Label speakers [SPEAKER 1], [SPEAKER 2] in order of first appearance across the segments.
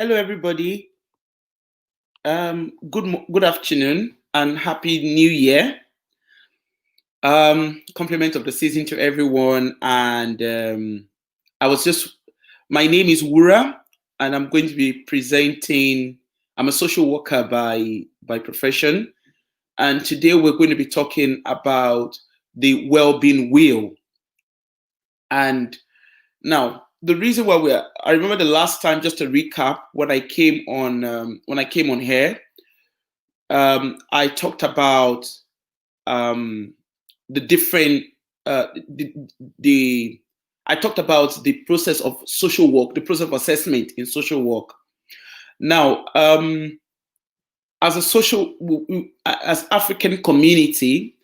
[SPEAKER 1] Hello, everybody. Good afternoon and happy New Year. Compliment of the season to everyone. And my name is Wura, and I'm going to be presenting. I'm a social worker by profession, and today we're going to be talking about the well-being wheel. And now, the reason why I remember the last time, just to recap, when I came on here, I talked about the different the I talked about the process of social work, the process of assessment in social work. Now, as as African community,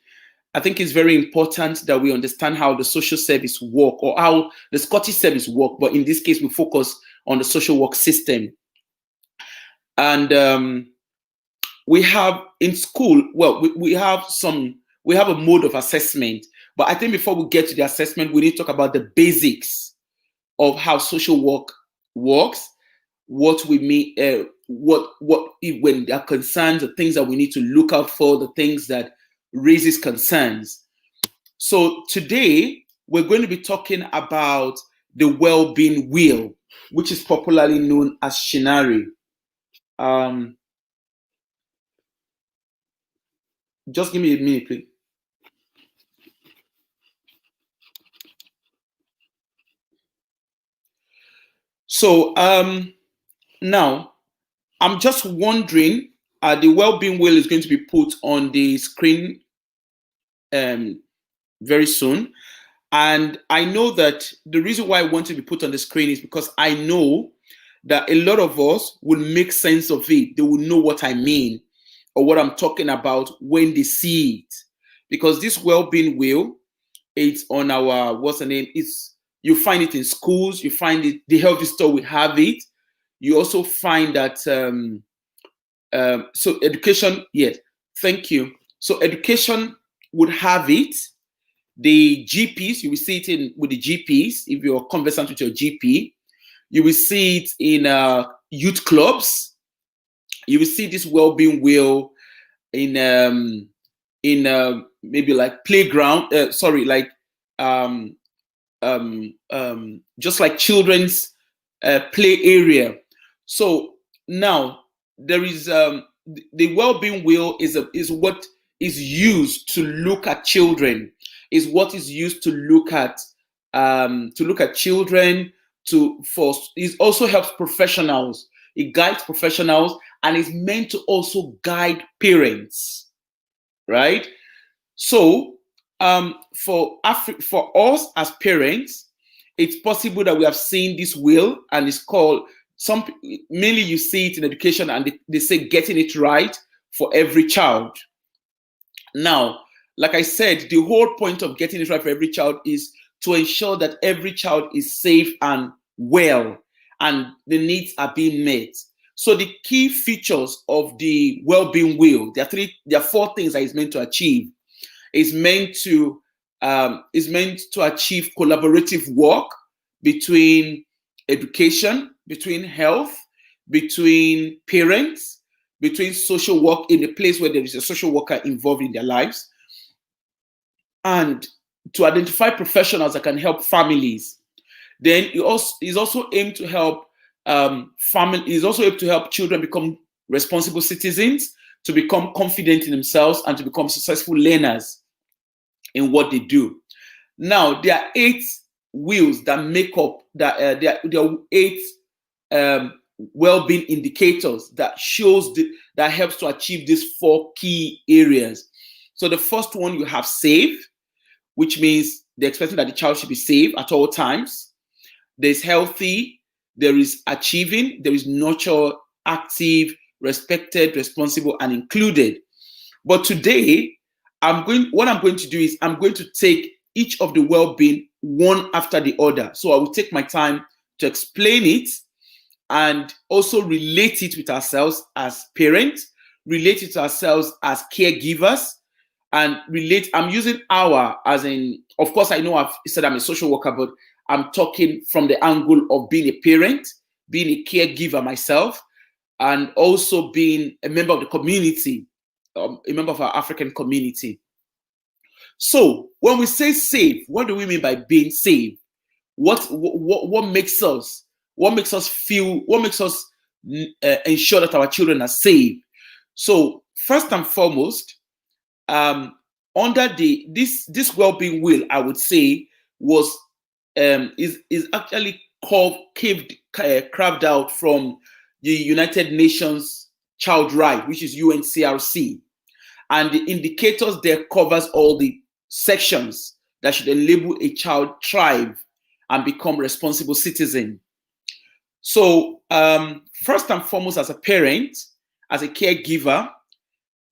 [SPEAKER 1] I think it's very important that we understand how the social service work or how the Scottish service work. But in this case, we focus on the social work system. And we have in school, well, we have a mode of assessment. But I think before we get to the assessment, we need to talk about the basics of how social work works, what we mean, when there are concerns, the things that we need to look out for, the things that raises concerns. So today we're going to be talking about the well-being wheel, which is popularly known as Shinari. Just give me a minute, please. So now I'm just wondering, the well-being wheel is going to be put on the screen very soon. And I know that the reason why I want to be put on the screen is because I know that a lot of us will make sense of it. They will know what I mean or what I'm talking about when they see it. Because this well-being wheel, it's on our, you find it in schools, you find it, the health store will have it. You also find that, so education, yes, thank you. So education would have it. The GPs, you will see it with the GPs, if you're conversant with your GP. You will see it in youth clubs. You will see this well-being wheel in maybe like playground, just like children's play area. So now there is the well-being wheel is what is used to look at children, is what is used to look at children. It also helps professionals. It guides professionals and is meant to also guide parents, right? So for us as parents, it's possible that we have seen this wheel, and it's called mainly you see it in education, and they say getting it right for every child. Now, like I said, the whole point of getting it right for every child is to ensure that every child is safe and well, and the needs are being met. So the key features of the well-being wheel, there are four things that it's meant to achieve. It's meant to achieve collaborative work between education, between health, between parents, between social work in a place where there is a social worker involved in their lives, and to identify professionals that can help families. Then it is also aimed to help children become responsible citizens, to become confident in themselves, and to become successful learners in what they do. Now, there are 8 wheels that make up that. There are 8 well-being indicators that that helps to achieve these 4 key areas. So the first one, you have safe, which means they're expecting that the child should be safe at all times. There's healthy, there is achieving, there is nurture, active, respected, responsible, and included. But today, what I'm going to do is I'm going to take each of the well-being one after the other. So I will take my time to explain it and also relate it with ourselves as parents, relate it to ourselves as caregivers, and I'm using our as in, of course, I know I've said I'm a social worker, but I'm talking from the angle of being a parent, being a caregiver myself, and also being a member of the community, a member of our African community. So when we say safe, what do we mean by being safe? What makes us feel, what makes us ensure that our children are safe? So first and foremost, under this well-being will, I would say, was is actually carved out from the United Nations Child Right, which is UNCRC, and the indicators there covers all the sections that should enable a child thrive and become responsible citizen. So first and foremost, as a parent, as a caregiver,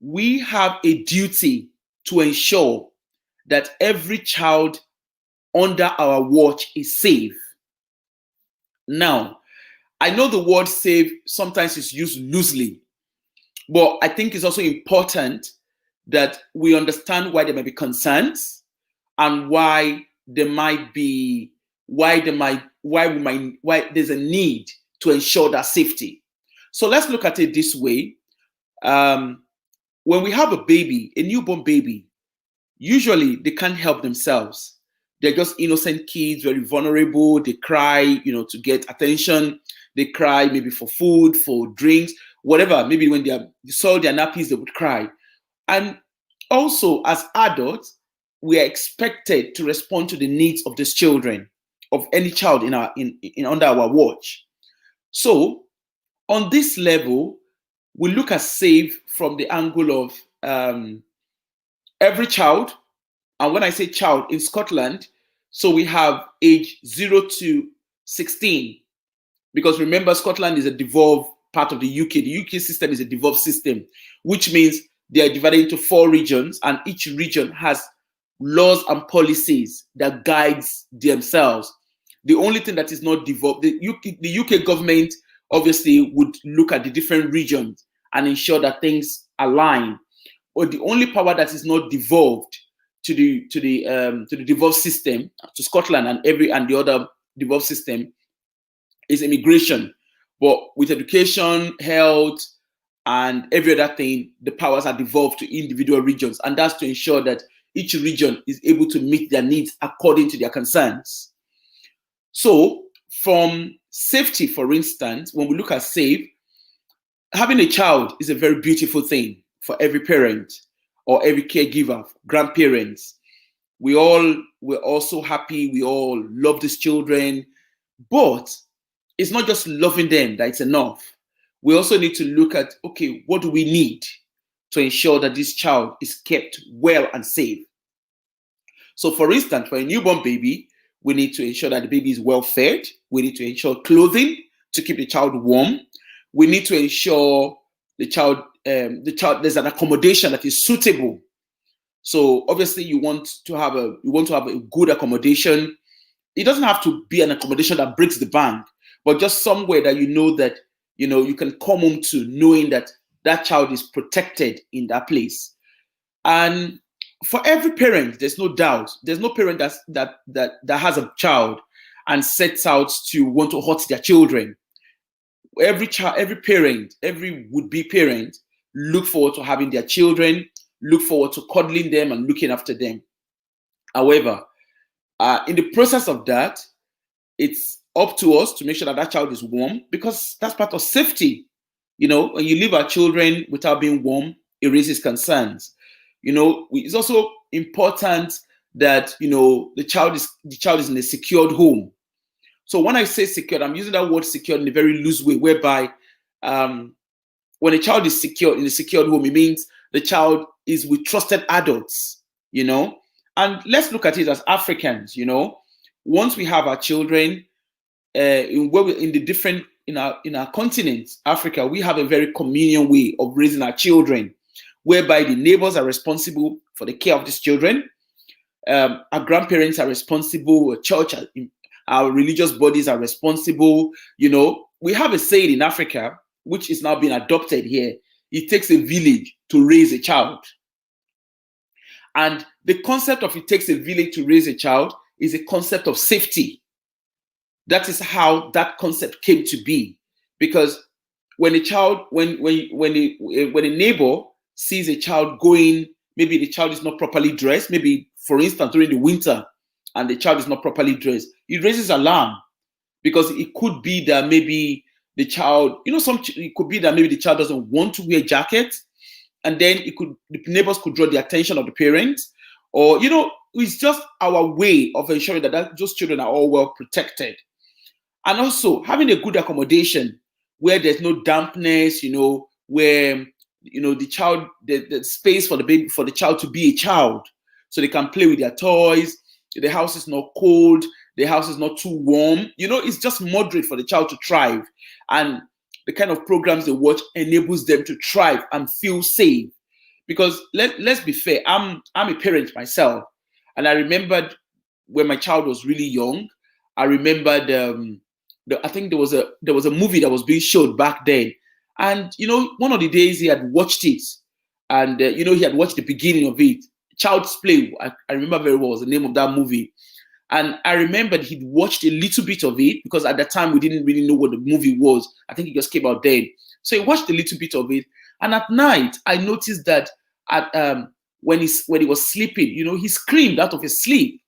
[SPEAKER 1] we have a duty to ensure that every child under our watch is safe. Now, I know the word safe sometimes is used loosely, but I think it's also important that we understand why there may be concerns and why there's a need to ensure that safety. So let's look at it this way. When we have a baby, a newborn baby, usually they can't help themselves. They're just innocent kids, very vulnerable. They cry, to get attention. They cry maybe for food, for drinks, whatever. Maybe when they saw their nappies, they would cry. And also, as adults, we are expected to respond to the needs of these children, of any child in under our watch. So, on this level, we look at safe from the angle of every child. And when I say child, in Scotland, so we have age 0 to 16. Because remember, Scotland is a devolved part of the UK. The UK system is a devolved system, which means they are divided into 4 regions, and each region has laws and policies that guides themselves. The only thing that is not devolved, the UK government obviously would look at the different regions and ensure that things align. But the only power that is not devolved to the devolved system, to Scotland and the other devolved system, is immigration. But with education, health, and every other thing, the powers are devolved to individual regions, and that's to ensure that each region is able to meet their needs according to their concerns. So, from safety, for instance, when we look at safe, having a child is a very beautiful thing for every parent or every caregiver, grandparents. We're also happy. We all love these children, but it's not just loving them that's enough. We also need to look at, okay, what do we need to ensure that this child is kept well and safe? So, for instance, for a newborn baby, we need to ensure that the baby is well fed. We need to ensure clothing to keep the child warm. We need to ensure the child there's an accommodation that is suitable. So obviously you want to have a good accommodation. It doesn't have to be an accommodation that breaks the bank, but just somewhere that that you can come home to, knowing that that child is protected in that place. And for every parent, there's no doubt, there's no parent that has a child and sets out to want to hurt their children. Every parent, every would-be parent, look forward to having their children, look forward to cuddling them and looking after them. However, in the process of that, it's up to us to make sure that that child is warm, because that's part of safety. When you leave our children without being warm, it raises concerns. It's also important that the child is in a secured home. So when I say secured, I'm using that word secured in a very loose way, whereby when a child is secured in a secured home, it means the child is with trusted adults. And let's look at it as Africans. Once we have our children in our continent, Africa, we have a very communal way of raising our children, whereby the neighbors are responsible for the care of these children. Our grandparents are responsible. Church, our religious bodies are responsible. We have a saying in Africa, which is now being adopted here. It takes a village to raise a child. And the concept of it takes a village to raise a child is a concept of safety. That is how that concept came to be. Because when a child, when a neighbor sees a child going, maybe the child is not properly dressed, maybe for instance during the winter, and the child is not properly dressed, it raises alarm, because it could be that maybe the child, it could be that maybe the child doesn't want to wear a jacket, and then the neighbors could draw the attention of the parents, or it's just our way of ensuring that those children are all well protected. And also having a good accommodation where there's no dampness, where the child, the space for the child to be a child, so they can play with their toys. The house is not cold, the house is not too warm. It's just moderate for the child to thrive, and the kind of programs they watch enables them to thrive and feel safe. Because let's be fair, I'm a parent myself, and I remembered when my child was really young. I remembered I think there was a movie that was being showed back then, and one of the days he had watched it, and he had watched the beginning of it. Child's Play, I remember very well, was the name of that movie. And I remembered he'd watched a little bit of it, because at that time we didn't really know what the movie was. I think it just came out then. So he watched a little bit of it. And at night, I noticed that when he was sleeping, he screamed out of his sleep.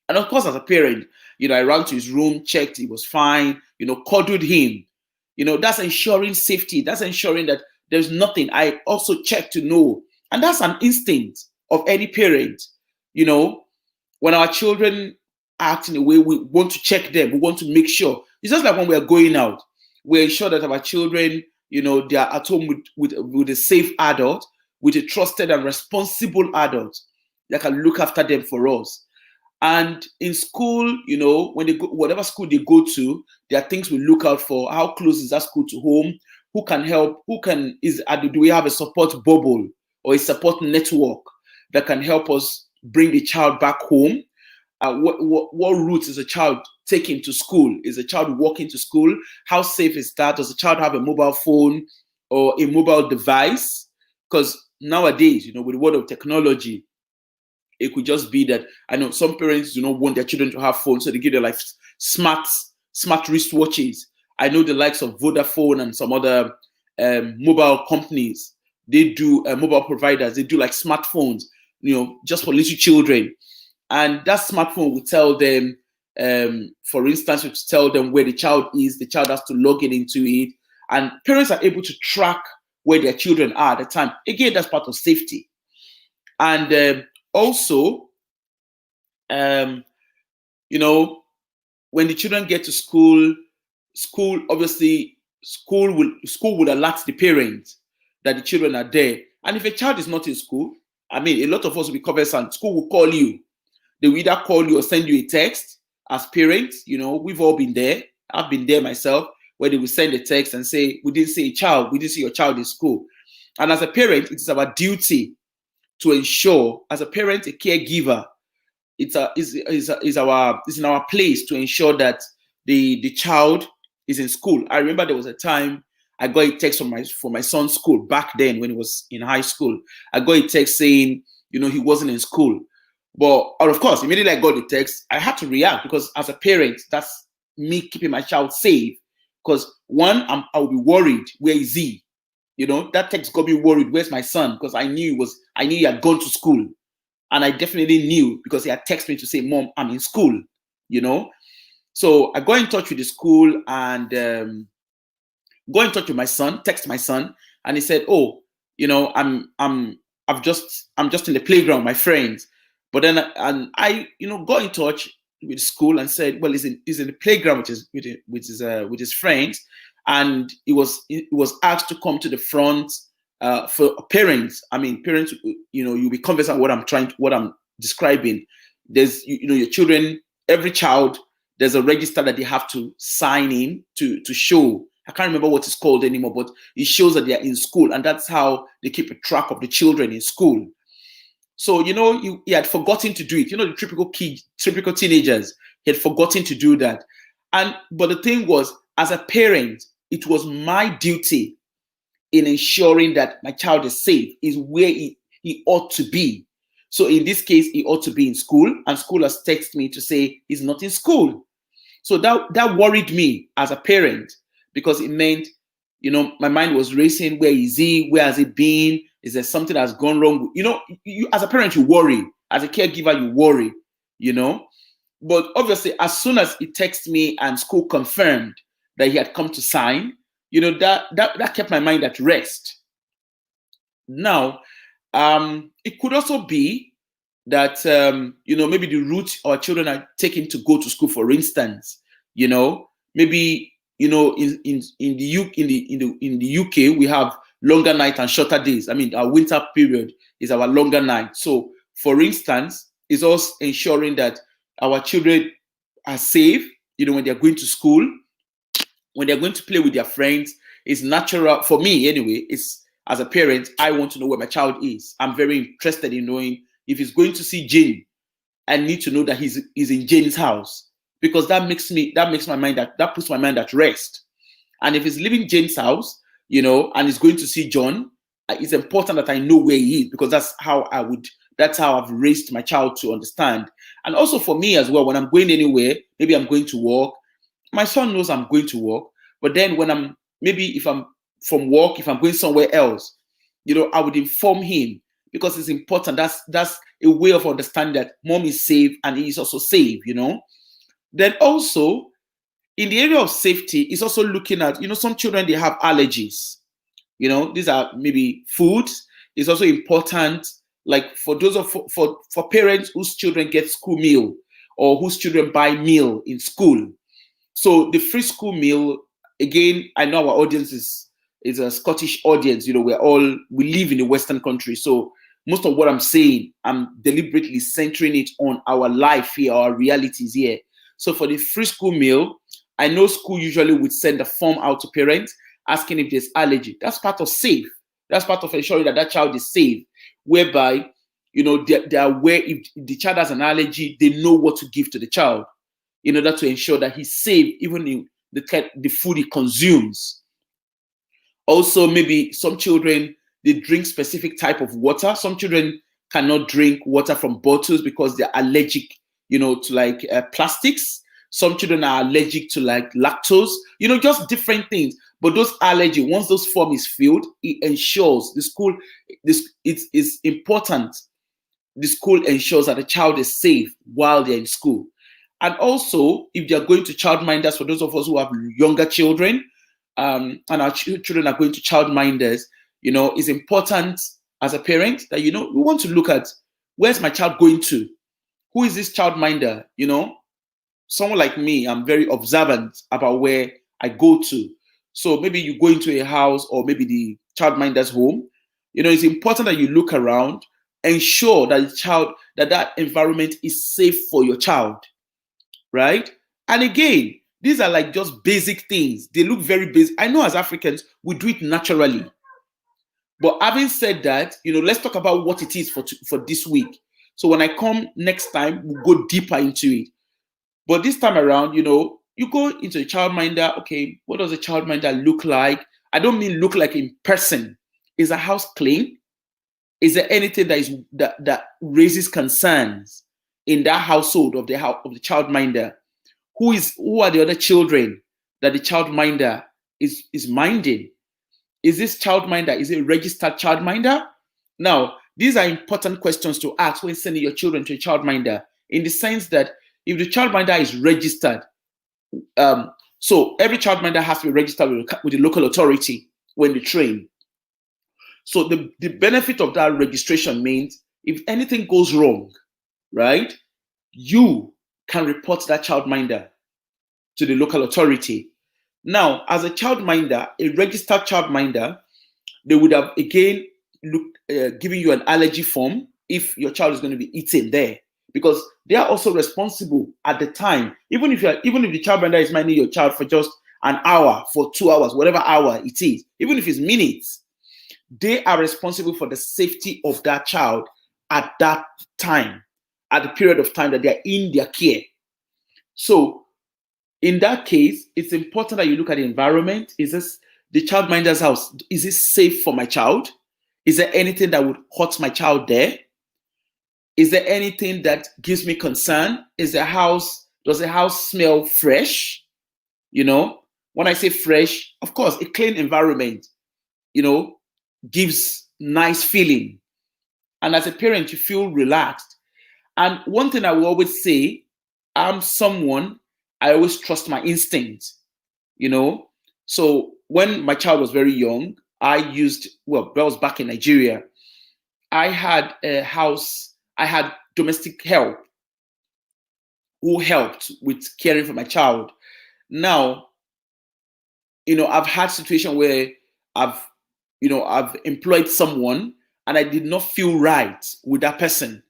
[SPEAKER 1] And of course, as a parent, I ran to his room, checked, he was fine, cuddled him. That's ensuring safety. That's ensuring that there's nothing. I also check to know. And that's an instinct of any parent. When our children act in a way, we want to check them. We want to make sure. It's just like when we are going out, we ensure that our children, they are at home with a safe adult, with a trusted and responsible adult that can look after them for us. And in school, when they go, whatever school they go to, there are things we look out for. How close is that school to home? Who can help? Do we have a support bubble or a support network that can help us bring the child back home? What route is a child taking to school? Is a child walking to school? How safe is that? Does the child have a mobile phone or a mobile device? Because nowadays, with the world of technology, it could just be that I know some parents do not want their children to have phones, so they give them smart wristwatches. I know the likes of Vodafone and some other mobile companies, they do mobile providers, they do smartphones, just for little children. And that smartphone will tell them, for instance, it will tell them where the child is. The child has to log into it. And parents are able to track where their children are at the time. Again, that's part of safety. And also, when the children get to school obviously, school will alert the parents that the children are there. And if a child is not in school, a lot of us will be conversant. School will call you. They will either call you or send you a text. As parents, we've all been there. I've been there myself, where they will send a text and say, we didn't see your child in school. And as a parent, it is our duty to ensure, as a parent, a caregiver, it's in our place to ensure that the child is in school. I remember there was a time I got a text from my son's school back then when he was in high school. I got a text saying, he wasn't in school. But of course, immediately I got the text, I had to react, because as a parent, that's me keeping my child safe. Because one, I'll be worried. Where is he? That text got me worried. Where's my son? Because I knew he had gone to school, and I definitely knew because he had texted me to say, "Mom, I'm in school." So I got in touch with the school and got in touch with my son. Text my son, and he said, "Oh, I'm just in the playground with my friends." But then I got in touch with school and said, well, he's in the playground with his friends, and he was asked to come to the front for parents. Parents, you'll be conversant what I'm describing. There's your children, every child, there's a register that they have to sign in to show. I can't remember what it's called anymore, but it shows that they are in school, and that's how they keep a track of the children in school. So, he had forgotten to do it. The typical teenagers, he had forgotten to do that. But the thing was, as a parent, it was my duty in ensuring that my child is safe, is where he ought to be. So in this case, he ought to be in school, and school has texted me to say he's not in school. So that worried me as a parent, because it meant, my mind was racing. Where is he? Where has he been? Is there something that's gone wrong? You as a parent, you worry. As a caregiver, you worry, But obviously, as soon as he texted me and school confirmed that he had come to sign, that kept my mind at rest. Now, it could also be that maybe the route our children are taking to go to school, for instance, maybe in the UK we have longer night and shorter days. I mean, our winter period is our longer night. So, for instance, it's also ensuring that our children are safe, when they're going to school, when they're going to play with their friends. It's natural for me anyway. It's, as a parent, I want to know where my child is. I'm very interested in knowing if he's going to see Jane. I need to know that he's in Jane's house, because that puts my mind at rest. And if he's leaving Jane's house, and he's going to see John, it's important that I know where he is, because that's how I've raised my child to understand. And also for me as well, when I'm going anywhere, maybe I'm going to work, my son knows I'm going to work. But then when if I'm from work, if I'm going somewhere else, I would inform him, because it's important. That's a way of understanding that mom is safe and he is also safe, Then also, in the area of safety, it's also looking at, some children, they have allergies. These are maybe foods. It's also important, like for for parents whose children get school meal, or whose children buy meal in school. So the free school meal, again, I know our audience is a Scottish audience. We live in a Western country. So most of what I'm saying, I'm deliberately centering it on our life here, our realities here. So for the free school meal, I know school usually would send a form out to parents asking if there's allergy. That's part of safe. That's part of ensuring that child is safe, whereby, they are aware if the child has an allergy, they know what to give to the child in order to ensure that he's safe, even in the food he consumes. Also, maybe some children, they drink specific type of water. Some children cannot drink water from bottles because they're allergic, to plastics. Some children are allergic to lactose, just different things. But those allergy, once those form is filled, it ensures it's important. The school ensures that the child is safe while they're in school. And also, if they're going to childminders, for those of us who have younger children, and our children are going to childminders, it's important as a parent that, we want to look at, where's my child going to? Who is this childminder? Someone like me, I'm very observant about where I go to. So maybe you go into a house, or maybe the childminder's home. It's important that you look around, ensure that that environment is safe for your child. Right? And again, these are just basic things. They look very basic. I know as Africans, we do it naturally. But having said that, let's talk about what it is for this week. So when I come next time, we'll go deeper into it. But this time around, you go into a childminder. Okay, what does a childminder look like? I don't mean look like in person. Is the house clean? Is there anything that raises concerns in that household of the childminder? Who are the other children that the childminder is minding? Is this childminder, is it a registered childminder? Now, these are important questions to ask when sending your children to a childminder, in the sense that if the childminder is registered, so every childminder has to be registered with the local authority when they train. So the benefit of that registration means if anything goes wrong, right, you can report that childminder to the local authority. Now, as a childminder, a registered childminder, they would have again given you an allergy form if your child is going to be eating there, because they are also responsible at the time. Even if the childminder is minding your child for just an hour, for 2 hours, whatever hour it is, even if it's minutes, they are responsible for the safety of that child at that time, at the period of time that they are in their care. So in that case, it's important that you look at the environment. Is this the childminder's house? Is it safe for my child? Is there anything that would hurt my child there? Is there anything that gives me concern? Is the house Does the house smell fresh? You know, when I say fresh, of course, a clean environment, you know, gives nice feeling. And as a parent, you feel relaxed. And one thing I will always say, I'm someone, I always trust my instinct, you know. So when my child was very young, I used, well, that was back in Nigeria. I had a house, I had domestic help who helped with caring for my child. Now, you know, I've had situation where I've, you know, I've employed someone and I did not feel right with that person.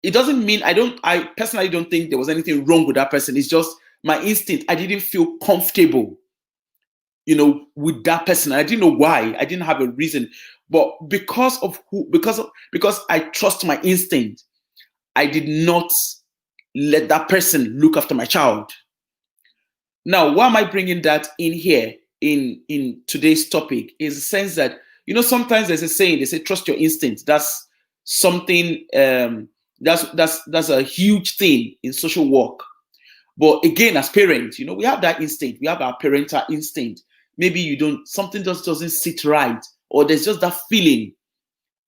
[SPEAKER 1] It doesn't mean I personally don't think there was anything wrong with that person. It's just my instinct. I didn't feel comfortable, you know, with that person. I didn't know why. I didn't have a reason. But because I trust my instinct, I did not let that person look after my child. Now, why am I bringing that in here in today's topic? Is the sense that, you know, sometimes there's a saying, they say trust your instinct. That's something that's a huge thing in social work. But again, as parents, you know, we have that instinct. We have our parental instinct. Maybe you don't, something just doesn't sit right, or there's just that feeling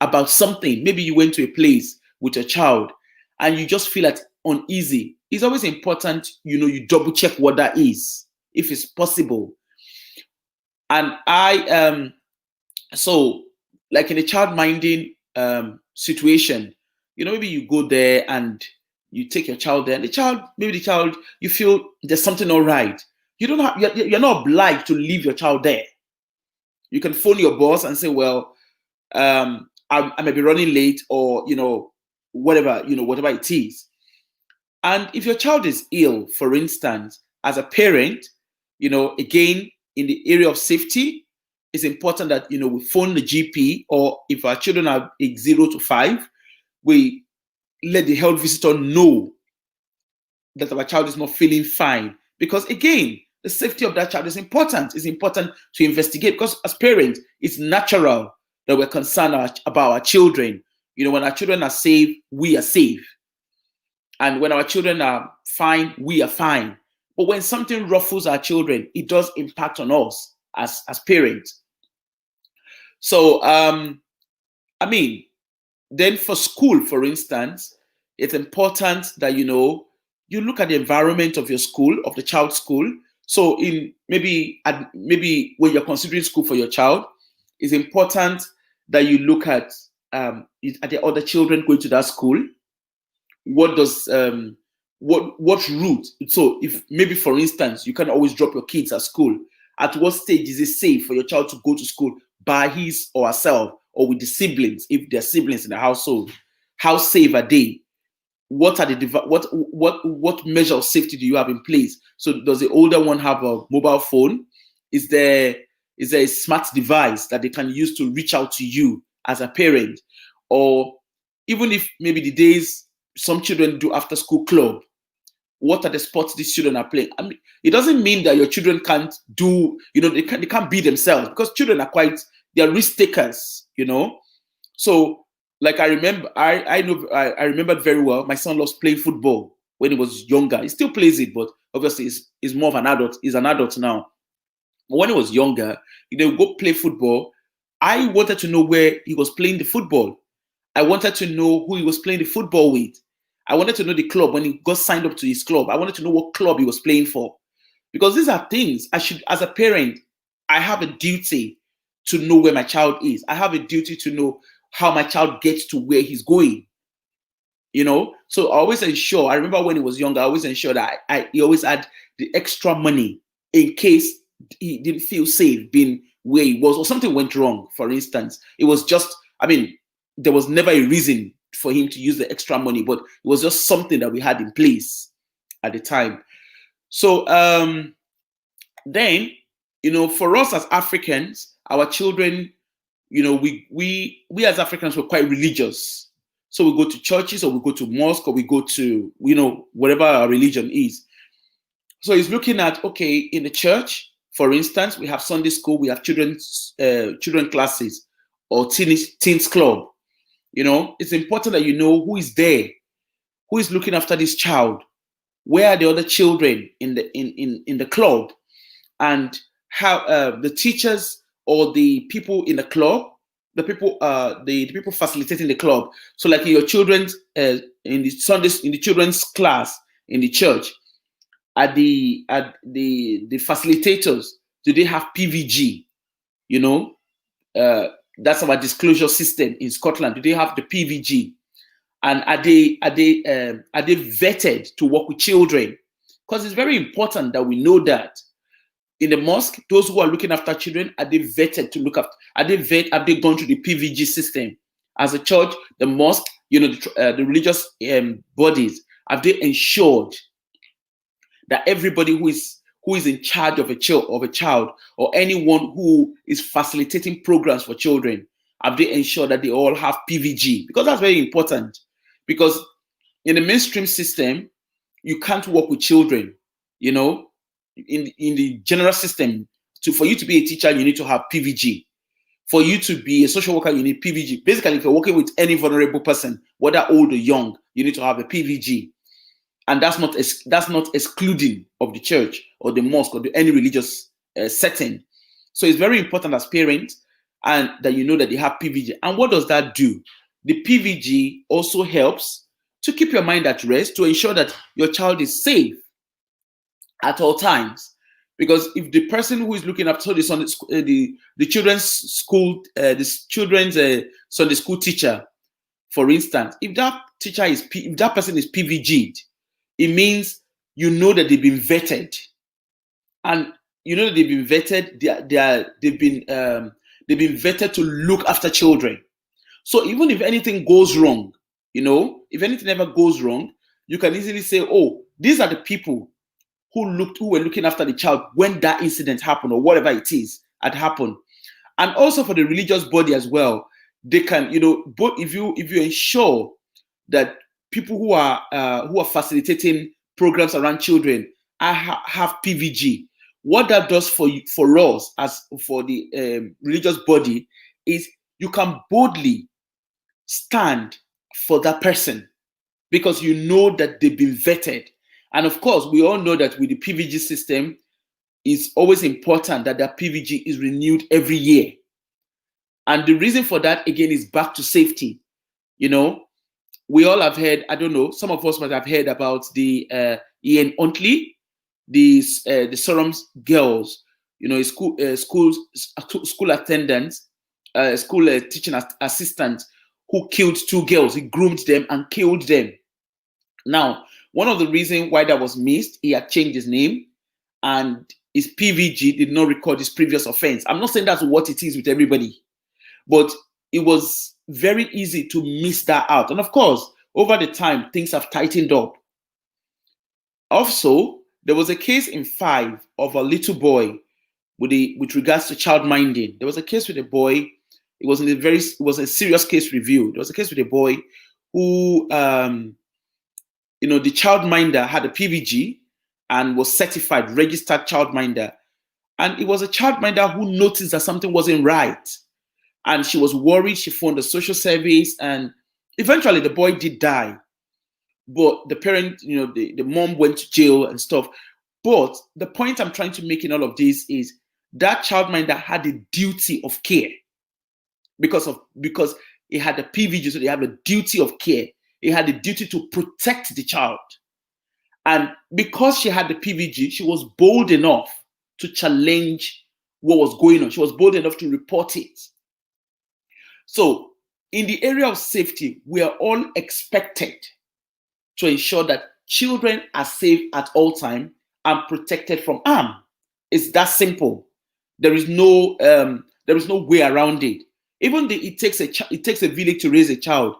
[SPEAKER 1] about something. Maybe you went to a place with a child and you just feel like uneasy. It's always important, you know, you double check what that is, if it's possible. And so like in a child minding situation, you know, maybe you go there and you take your child there, and maybe the child, you feel there's something not right. You don't have, you're not obliged to leave your child there. You can phone your boss and say, well, I may be running late, or, you know, whatever it is. And if your child is ill, for instance, as a parent, you know, again, in the area of safety, it's important that, you know, we phone the GP, or if our children are 0 to 5, we let the health visitor know that our child is not feeling fine. Because again, the safety of that child is important. It's important to investigate, because as parents, it's natural that we're concerned about our children. You know, when our children are safe, we are safe. And when our children are fine, we are fine. But when something ruffles our children, it does impact on us as parents. So, I mean, then for school, for instance, it's important that, you know, you look at the environment of your school, of the child's school. So in maybe when you're considering school for your child, it's important that you look at the other children going to that school. What does what route? So if maybe, for instance, you can always drop your kids at school, at what stage is it safe for your child to go to school by his or herself, or with the siblings, if there are siblings in the household? How safe are they? What are the what measure of safety do you have in place? So does the older one have a mobile phone? Is there a smart device that they can use to reach out to you as a parent? Or even if maybe the days some children do after school club, what are the sports these children are playing? I mean, it doesn't mean that your children can't do, you know, they can't be themselves, because children are they're risk takers, you know. So like I remembered very well, my son loves playing football when he was younger. He still plays it, but obviously he's more of an adult. He's an adult now. But when he was younger, you know, go play football. I wanted to know where he was playing the football. I wanted to know who he was playing the football with. I wanted to know the club. When he got signed up to his club, I wanted to know what club he was playing for. Because these are things I should, as a parent, I have a duty to know where my child is. I have a duty to know how my child gets to where he's going. You know, so I always ensure, I remember when he was younger, I always ensure that he always had the extra money in case he didn't feel safe being where he was, or something went wrong, for instance. It was just, I mean, there was never a reason for him to use the extra money, but it was just something that we had in place at the time. So then, you know, for us as Africans, our children, you know, we as Africans were quite religious. So we go to churches, or we go to mosque, or we go to, you know, whatever our religion is. So he's looking at, okay, in the church, for instance, we have Sunday school, we have children classes, or teens club. You know, it's important that you know who is there, who is looking after this child, where are the other children in the club, and how the teachers or the people in the club, the people facilitating the club. So like in your children's in the children's class in the church, at the facilitators, do they have PVG? You know, that's our disclosure system in Scotland. Do they have the PVG? And are they vetted to work with children? Because it's very important that we know that in the mosque, those who are looking after children, are they vetted to look after? Have they gone through the PVG system? As a church, the mosque, the religious bodies, have they ensured that everybody who is in charge of a child or anyone who is facilitating programs for children, have they ensured that they all have PVG? Because that's very important. Because in the mainstream system, you can't work with children. You know, in the general system, for you to be a teacher, you need to have PVG. For you to be a social worker, you need PVG. Basically, if you're working with any vulnerable person, whether old or young, you need to have a PVG. And that's not excluding of the church or the mosque or any religious setting. So it's very important as parents and that you know that they have PVG. And what does that do? The PVG also helps to keep your mind at rest, to ensure that your child is safe at all times. Because if the person who is looking after the children's school, the children's Sunday school teacher, for instance, if that person is PVG'd, it means you know that they've been vetted, and you know that they've been vetted. They've been vetted to look after children. So even if anything goes wrong, if anything ever goes wrong, you can easily say, "Oh, these are the people who were looking after the child when that incident happened or whatever it is had happened." And also for the religious body as well, they can, both if you ensure that people who are facilitating programs around children have PVG. What that does for us as for the religious body is you can boldly stand for that person because you know that they've been vetted. And of course, we all know that with the PVG system, it's always important that that PVG is renewed every year. And the reason for that, again, is back to safety. We all have heard, I don't know, some of us might have heard about the Ian Huntley, the Surrey girls, school attendants, school teaching assistants who killed 2 girls. He groomed them and killed them. Now, one of the reasons why that was missed, he had changed his name and his PVG did not record his previous offense. I'm not saying that's what it is with everybody, but it was very easy to miss that out. And of course, over the time, things have tightened up. Also, there was a case in 5 of a little boy with regards to child minding. There was a case with a boy. It was a serious case review. There was a case with a boy who, the childminder had a PVG and was certified, registered childminder. And it was a childminder who noticed that something wasn't right. And she was worried. She phoned the social service, and eventually the boy did die. But the parent, the mom went to jail and stuff. But the point I'm trying to make in all of this is that childminder had a duty of care because it had a PVG, so they had a duty of care. It had a duty to protect the child. And because she had the PVG, she was bold enough to challenge what was going on. She was bold enough to report it. So in the area of safety, we are all expected to ensure that children are safe at all times and protected from harm. It's that simple. There is no way around it. Even though it takes a village to raise a child,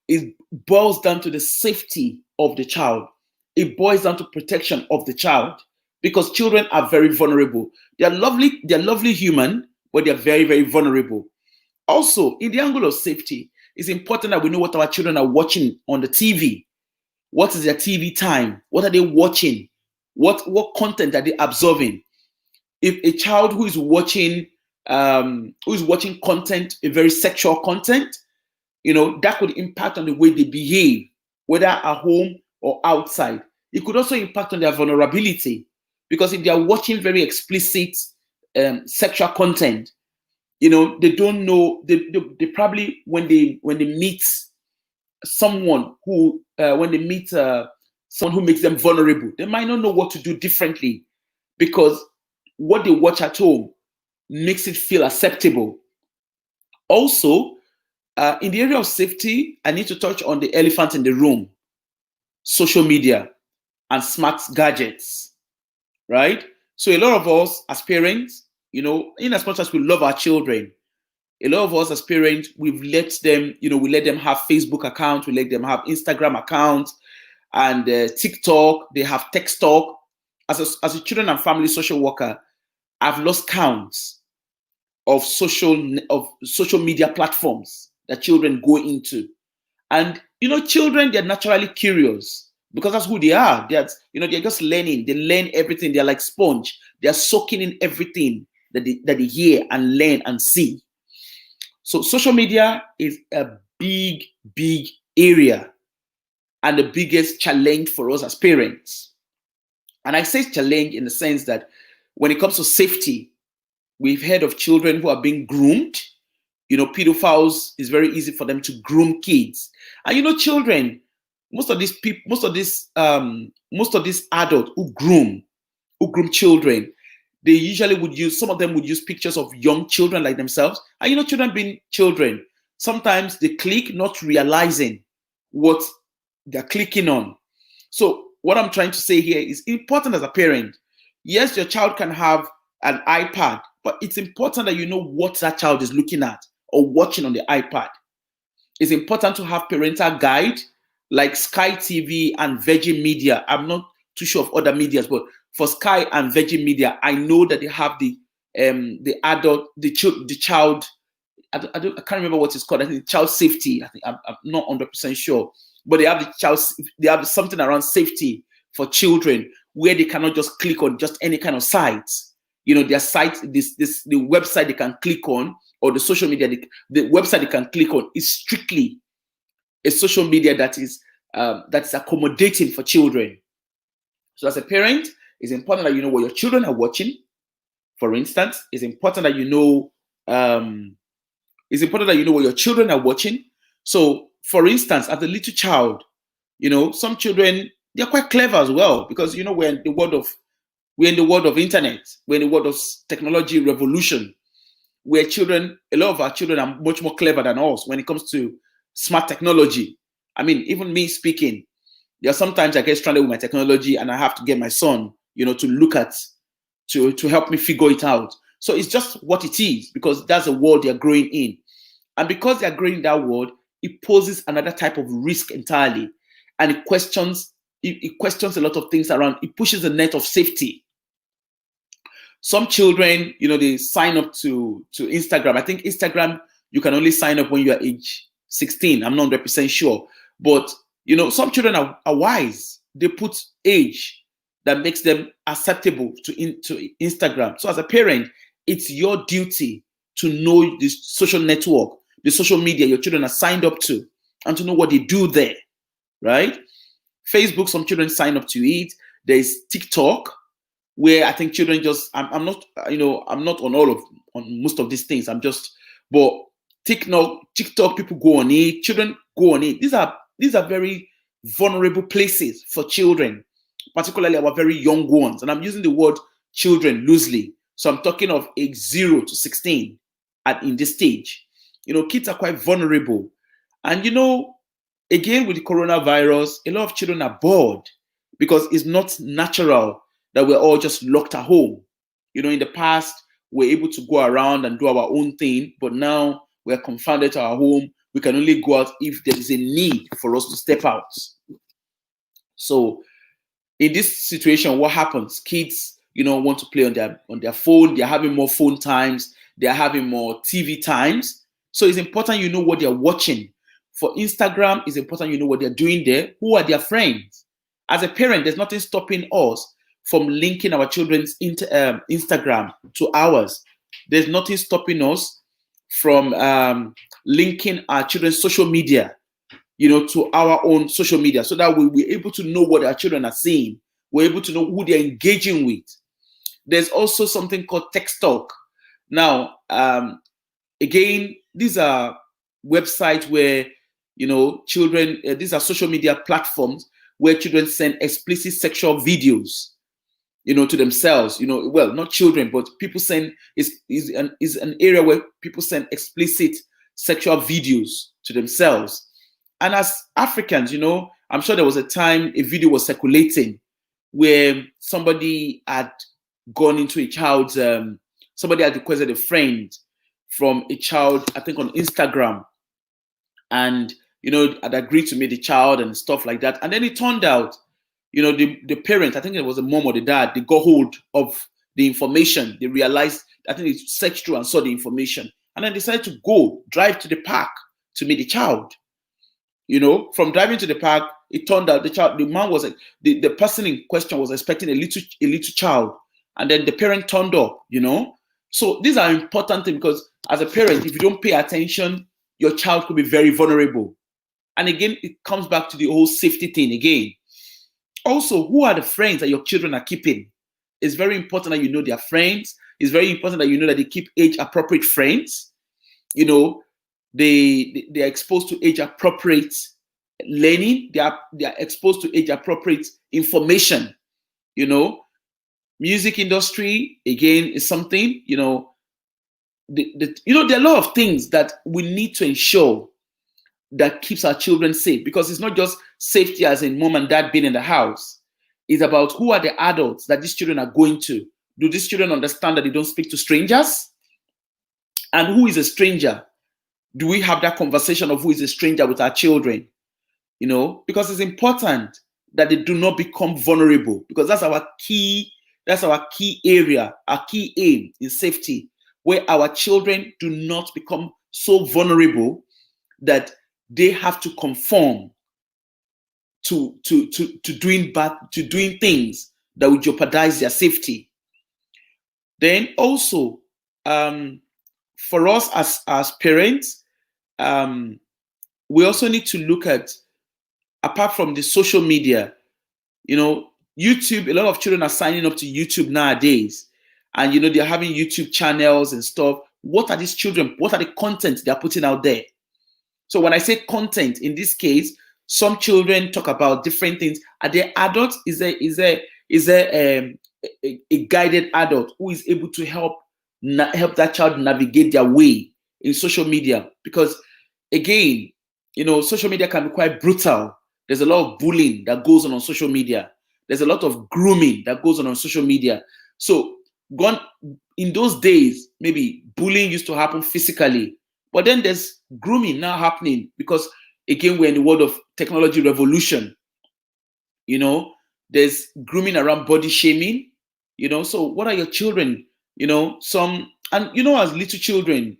[SPEAKER 1] it boils down to the safety of the child. It boils down to protection of the child because children are very vulnerable. They're lovely human, but they're very, very vulnerable. Also, in the angle of safety, it's important that we know what our children are watching on the TV. What is their TV time? What are they watching? What content are they absorbing? If a child who is watching content, a very sexual content, that could impact on the way they behave, whether at home or outside. it could also impact on their vulnerability, because if they are watching very explicit sexual content, they don't know. They probably, when they meet someone who someone who makes them vulnerable, they might not know what to do differently, because what they watch at home makes it feel acceptable. Also, in the area of safety, I need to touch on the elephant in the room: social media and smart gadgets, right? So a lot of us as parents, in as much as we love our children, a lot of us as parents, we've let them, we let them have Facebook accounts, we let them have Instagram accounts, and TikTok. They have TikTok. As a children and family social worker, I've lost counts of social media platforms that children go into. And children, they're naturally curious, because that's who they are. They're just learning. They learn everything. They're like sponge. They're soaking in everything that they hear and learn and see. So social media is a big, big area, and the biggest challenge for us as parents. And I say challenge in the sense that when it comes to safety, we've heard of children who are being groomed. Pedophiles, is very easy for them to groom kids. And children, most of these adults who groom children, they usually would use, some of them would use pictures of young children like themselves. And children being children, sometimes they click not realizing what they're clicking on. So what I'm trying to say here is important as a parent. Yes, your child can have an iPad, but it's important that you know what that child is looking at or watching on the iPad. It's important to have parental guide like Sky TV and Virgin Media. I'm not too sure of other medias, but for Sky and Virgin Media, I know that they have the child. I can't remember what it's called. I think child safety. I think I'm not 100% sure, but they have something around safety for children where they cannot just click on just any kind of sites. Their site, the website they can click on, or the social media, the website they can click on is strictly a social media that is accommodating for children. So as a parent, it's important that you know what your children are watching. For instance, it's important that you know what your children are watching. So, for instance, as a little child, some children, they're quite clever as well, because we're in the world of internet, we're in the world of technology revolution, where a lot of our children are much more clever than us when it comes to smart technology. I mean, even me speaking, there are sometimes I get stranded with my technology and I have to get my son, to look at, to help me figure it out. So it's just what it is, because that's the world they're growing in. And because they're growing in that world, it poses another type of risk entirely. And it questions a lot of things around. It pushes the net of safety. Some children, they sign up to Instagram. I think Instagram, you can only sign up when you are age 16. I'm not 100% sure. But, some children are wise. They put age that makes them acceptable to Instagram. So as a parent, it's your duty to know this social network, the social media your children are signed up to, and to know what they do there, right? Facebook, some children sign up to it. There's TikTok, where I think children just, I'm not on most of these things. But TikTok, people go on it, children go on it. These are very vulnerable places for children, particularly our very young ones. And I'm using the word children loosely. So I'm talking of age 0 to 16 in this stage. Kids are quite vulnerable. And, again, with the coronavirus, a lot of children are bored, because it's not natural that we're all just locked at home. In the past, we're able to go around and do our own thing, but now we're confined to our home. We can only go out if there is a need for us to step out. So in this situation, what happens? Kids, want to play on their phone. They're having more phone times. They're having more TV times. So it's important you know what they're watching. For Instagram, it's important you know what they're doing there. Who are their friends? As a parent, there's nothing stopping us from linking our children's Instagram to ours. There's nothing stopping us from linking our children's social media, to our own social media, so that we're able to know what our children are seeing. We're able to know who they're engaging with. There's also something called Text Talk. Now, again, these are websites where, children, these are social media platforms where children send explicit sexual videos, to themselves. Well, not children, but people send, is an area where people send explicit sexual videos to themselves. And as Africans, I'm sure there was a time a video was circulating where somebody had gone into a child's, somebody had requested a friend from a child, I think on Instagram, and had agreed to meet the child and stuff like that. And then it turned out, the parent, I think it was the mom or the dad, they got hold of the information. They realized, I think they searched through and saw the information, and then decided to drive to the park to meet the child. From driving to the park, it turned out the man was the person in question was expecting a little child, and then the parent turned up. So these are important things, because as a parent, if you don't pay attention, your child could be very vulnerable. And again, it comes back to the whole safety thing again. Also, who are the friends that your children are keeping? It's very important that you know their friends. It's very important that you know that they keep age-appropriate friends. They are exposed to age-appropriate learning. They are exposed to age-appropriate information. Music industry, again, is something, there are a lot of things that we need to ensure that keeps our children safe, because it's not just safety as in mom and dad being in the house. It's about who are the adults that these children are going to. Do these children understand that they don't speak to strangers? And who is a stranger? Do we have that conversation of who is a stranger with our children? Because it's important that they do not become vulnerable, because that's our key area, our key aim in safety, where our children do not become so vulnerable that they have to conform to doing things that will jeopardize their safety. Then also, for us as parents, we also need to look at, apart from the social media, YouTube. A lot of children are signing up to YouTube nowadays, and they're having YouTube channels and stuff. What are these children? What are the content they're putting out there? So when I say content, in this case, some children talk about different things. Are they adults? Is there a guided adult who is able to help that child navigate their way in social media? Because again, social media can be quite brutal. There's a lot of bullying that goes on social media. There's a lot of grooming that goes on social media. So in those days, maybe bullying used to happen physically, but then there's grooming now happening, because again, we're in the world of technology revolution. There's grooming around body shaming. So what are your children? As little children,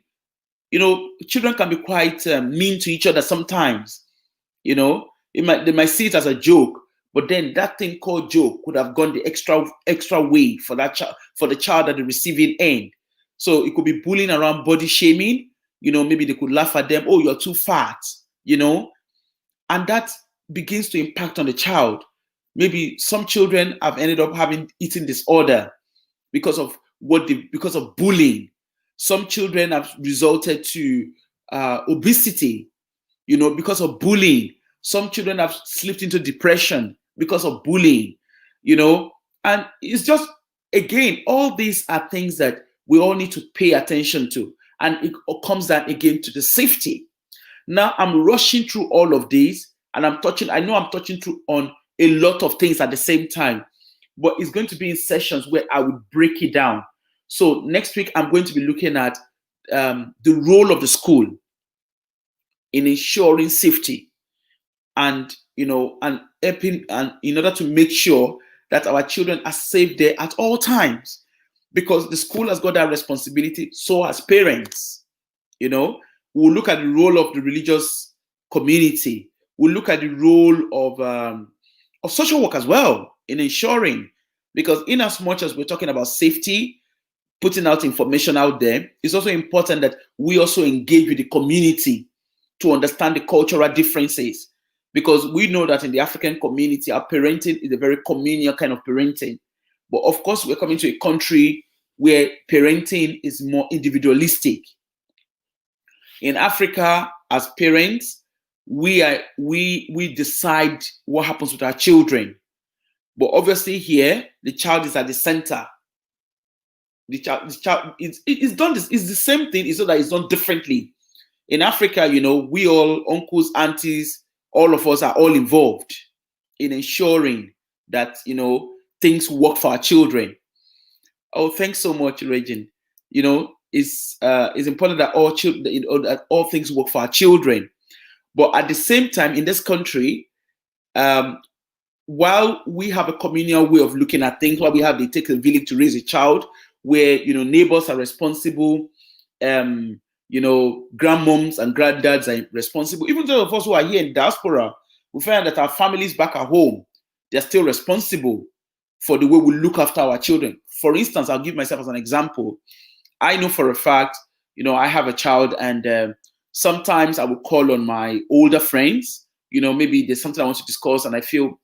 [SPEAKER 1] children can be quite mean to each other sometimes. They might see it as a joke, but then that thing called joke could have gone the extra way for that child, for the child at the receiving end. So it could be bullying around body shaming. Maybe they could laugh at them. Oh, you're too fat. And that begins to impact on the child. Maybe some children have ended up having eating disorder because of bullying. Some children have resulted to obesity, because of bullying. Some children have slipped into depression because of bullying, and it's just, again, all these are things that we all need to pay attention to, and it comes down again to the safety. Now I'm rushing through all of these, and I'm touching through on a lot of things at the same time, but it's going to be in sessions where I will break it down. So next week, I'm going to be looking at the role of the school in ensuring safety, and helping, and in order to make sure that our children are safe there at all times, because the school has got that responsibility. So as parents, we'll look at the role of the religious community. We'll look at the role of social work as well in ensuring, because in as much as we're talking about safety, putting out information out there, it's also important that we also engage with the community to understand the cultural differences. because we know that in the African community, our parenting is a very communal kind of parenting. But of course, we're coming to a country where parenting is more individualistic. In Africa, as parents, we decide what happens with our children. But obviously here, the child is at the center. The child it's done this, it's the same thing, it's not that it's done differently. In Africa, you know, we all, uncles, aunties, all of us are all involved in ensuring that, you know, things work for our children. Oh, thanks so much, Regine. You know, it's important that all children, you know, that all things work for our children. But at the same time, in this country, while we have a communal way of looking at things, while we have it takes a village to raise a child, where, you know, neighbors are responsible, you know, grandmoms and granddads are responsible. Even those of us who are here in diaspora, we find that our families back at home, they're still responsible for the way we look after our children. For instance, I'll give myself as an example. I know for a fact, you know, I have a child, and sometimes I will call on my older friends. You know, maybe there's something I want to discuss, and I feel,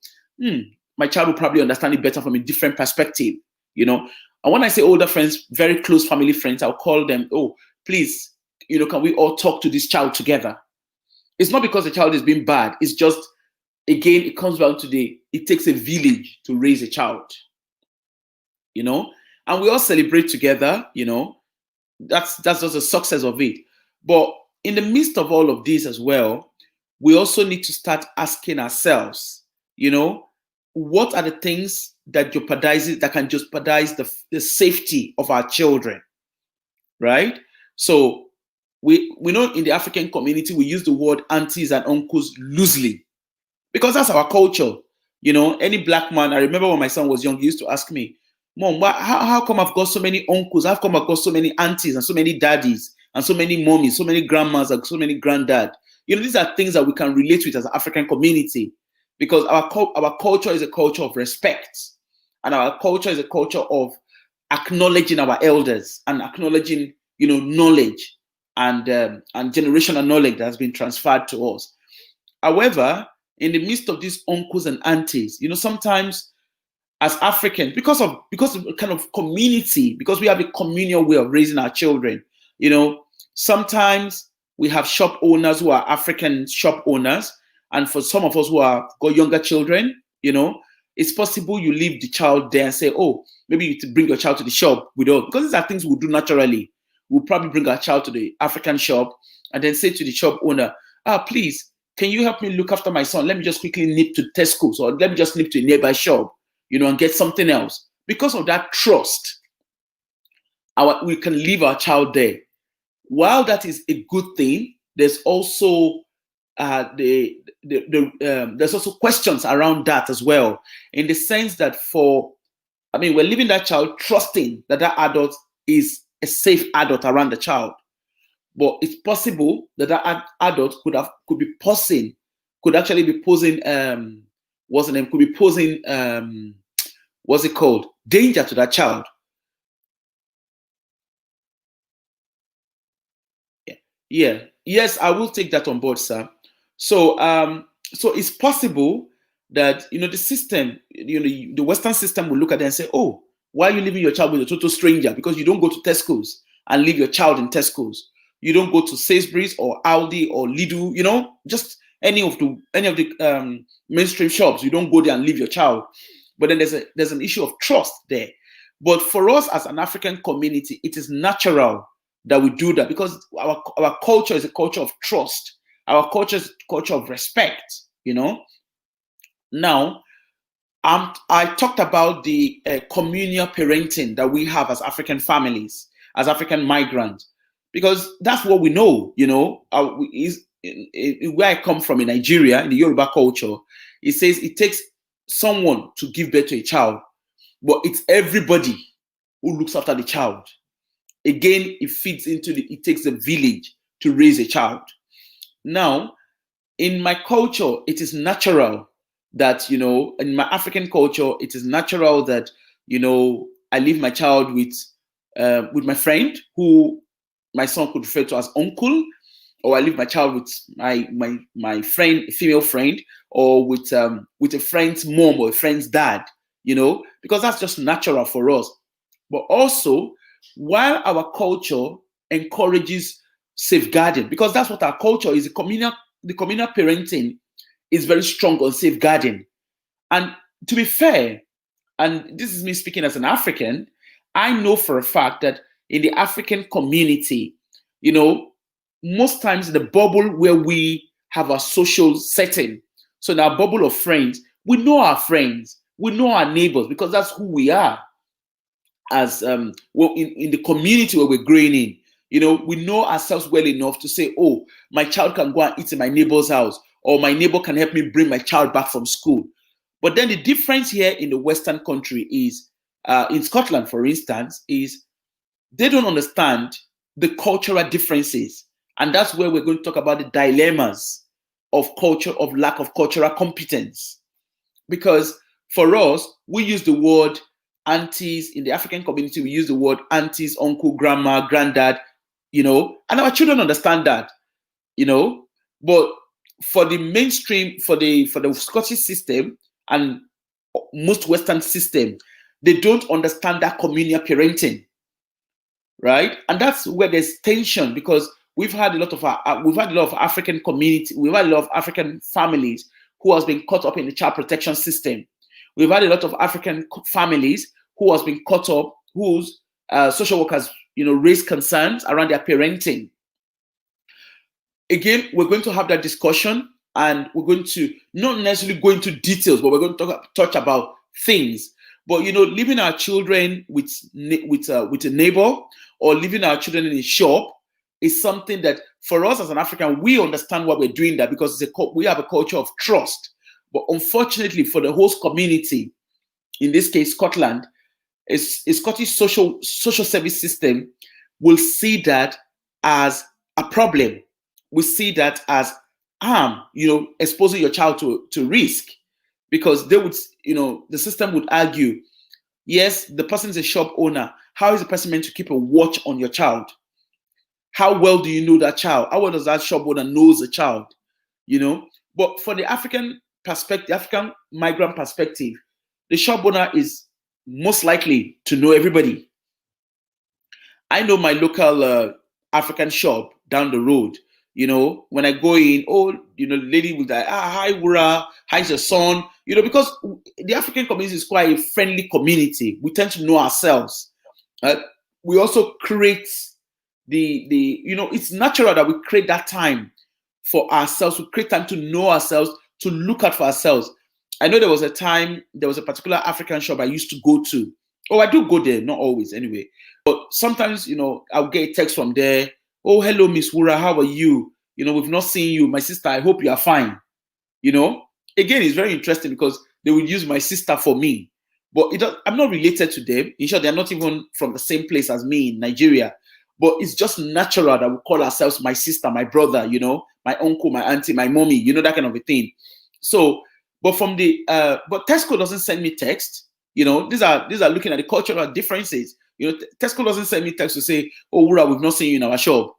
[SPEAKER 1] my child will probably understand it better from a different perspective, you know. And when I say older friends, very close family friends, I'll call them, oh, please, you know, can we all talk to this child together? It's not because the child is being bad. It's just, again, it comes down to it takes a village to raise a child, you know, and we all celebrate together, you know. That's just the success of it. But in the midst of all of this as well, we also need to start asking ourselves, you know, what are the things that can jeopardize the safety of our children, right? So we know in the African community, we use the word aunties and uncles loosely because that's our culture. You know, any black man, I remember when my son was young, he used to ask me, Mom, how come I've got so many uncles? How come I've got so many aunties and so many daddies and so many mommies, so many grandmas and so many granddad? You know, these are things that we can relate with as an African community, because our culture is a culture of respect, and our culture is a culture of acknowledging our elders and acknowledging, you know, knowledge and generational knowledge that has been transferred to us. However, in the midst of these uncles and aunties, you know, sometimes as Africans, because of kind of community, because we have a communal way of raising our children, you know, sometimes we have shop owners who are African shop owners, and for some of us who are got younger children, you know, it's possible you leave the child there and say, oh, maybe you bring your child to the shop with us, because these are things we'll do naturally. We'll probably bring our child to the African shop and then say to the shop owner, please, can you help me look after my son? Let me just quickly nip to Tesco's, or let me just nip to a nearby shop, you know, and get something else. Because of that trust, we can leave our child there. While that is a good thing, there's also there's also questions around that as well, in the sense that we're leaving that child trusting that that adult is a safe adult around the child. But it's possible that that adult could actually be posing danger to that child. Yeah. Yes, I will take that on board, sir. So so it's possible that, you know, the system, you know, the Western system will look at it and say, oh, why are you leaving your child with a total stranger? Because you don't go to Tesco's and leave your child in Tesco's. You don't go to Sainsbury's or Aldi or Lidl, you know, just any of the mainstream shops. You don't go there and leave your child. But then there's an issue of trust there. But for us as an African community, it is natural that we do that, because our culture is a culture of trust. Our culture is a culture of respect, you know. Now, I talked about the communal parenting that we have as African families, as African migrants, because that's what we know, you know. Where I come from in Nigeria, in the Yoruba culture, it says it takes someone to give birth to a child, but it's everybody who looks after the child. Again, it takes a village to raise a child. Now, in my culture, it is natural that, you know, in my African culture, it is natural that, you know, I leave my child with my friend, who my son could refer to as uncle, or I leave my child with my friend, female friend, or with a friend's mom or a friend's dad, because that's just natural for us. But also, while our culture encourages safeguarding, because that's what our culture is, the communal parenting is very strong on safeguarding. And to be fair, and this is me speaking as an African, I know for a fact that in the African community, most times the bubble where we have a social setting, so in our bubble of friends, we know our friends, we know our neighbors, because that's who we are as in the community where we're growing in. We know ourselves well enough to say, oh, my child can go and eat in my neighbor's house, or my neighbor can help me bring my child back from school. But then the difference here in the Western country is, in Scotland, for instance, is they don't understand the cultural differences. And that's where we're going to talk about the dilemmas of culture, of lack of cultural competence. Because for us, we use the word aunties. In the African community, we use the word aunties, uncle, grandma, granddad, and our children understand that, but for the mainstream, for the Scottish system and most Western system, they don't understand that communal parenting, right? And that's where there's tension, because we've had a lot of African community, we've had a lot of African families who has been caught up in the child protection system. We've had a lot of African families who has been caught up, whose social workers, raised concerns around their parenting. Again, we're going to have that discussion, and we're going to not necessarily go into details, but we're going to touch about things. But leaving our children with a neighbor, or leaving our children in a shop, is something that for us as an African, we understand why we're doing that, because we have a culture of trust. But unfortunately, for the host community, in this case Scotland, a Scottish social service system will see that as a problem. We see that as harm, exposing your child to risk, because they would, the system would argue, yes, the person is a shop owner. How is the person meant to keep a watch on your child? How well do you know that child? How well does that shop owner knows the child? But for the African perspective, the African migrant perspective, the shop owner is most likely to know everybody. I know my local African shop down the road. When I go in, the lady will like, hi, Wura, how's your son? Because the African community is quite a friendly community. We tend to know ourselves. We also create it's natural that we create that time for ourselves. We create time to know ourselves, to look out for ourselves. I know there was a particular African shop I used to go to. Oh, I do go there, not always anyway. But sometimes, I'll get a text from there. Oh, hello, Miss Wura, how are you? We've not seen you. My sister, I hope you are fine. Again, it's very interesting because they will use my sister for me. But I'm not related to them. In short, they're not even from the same place as me in Nigeria. But it's just natural that we call ourselves my sister, my brother, my uncle, my auntie, my mommy, that kind of a thing. So, but but Tesco doesn't send me text. These are looking at the cultural differences. Tesco doesn't send me text to say, oh, Wura, we've not seen you in our shop.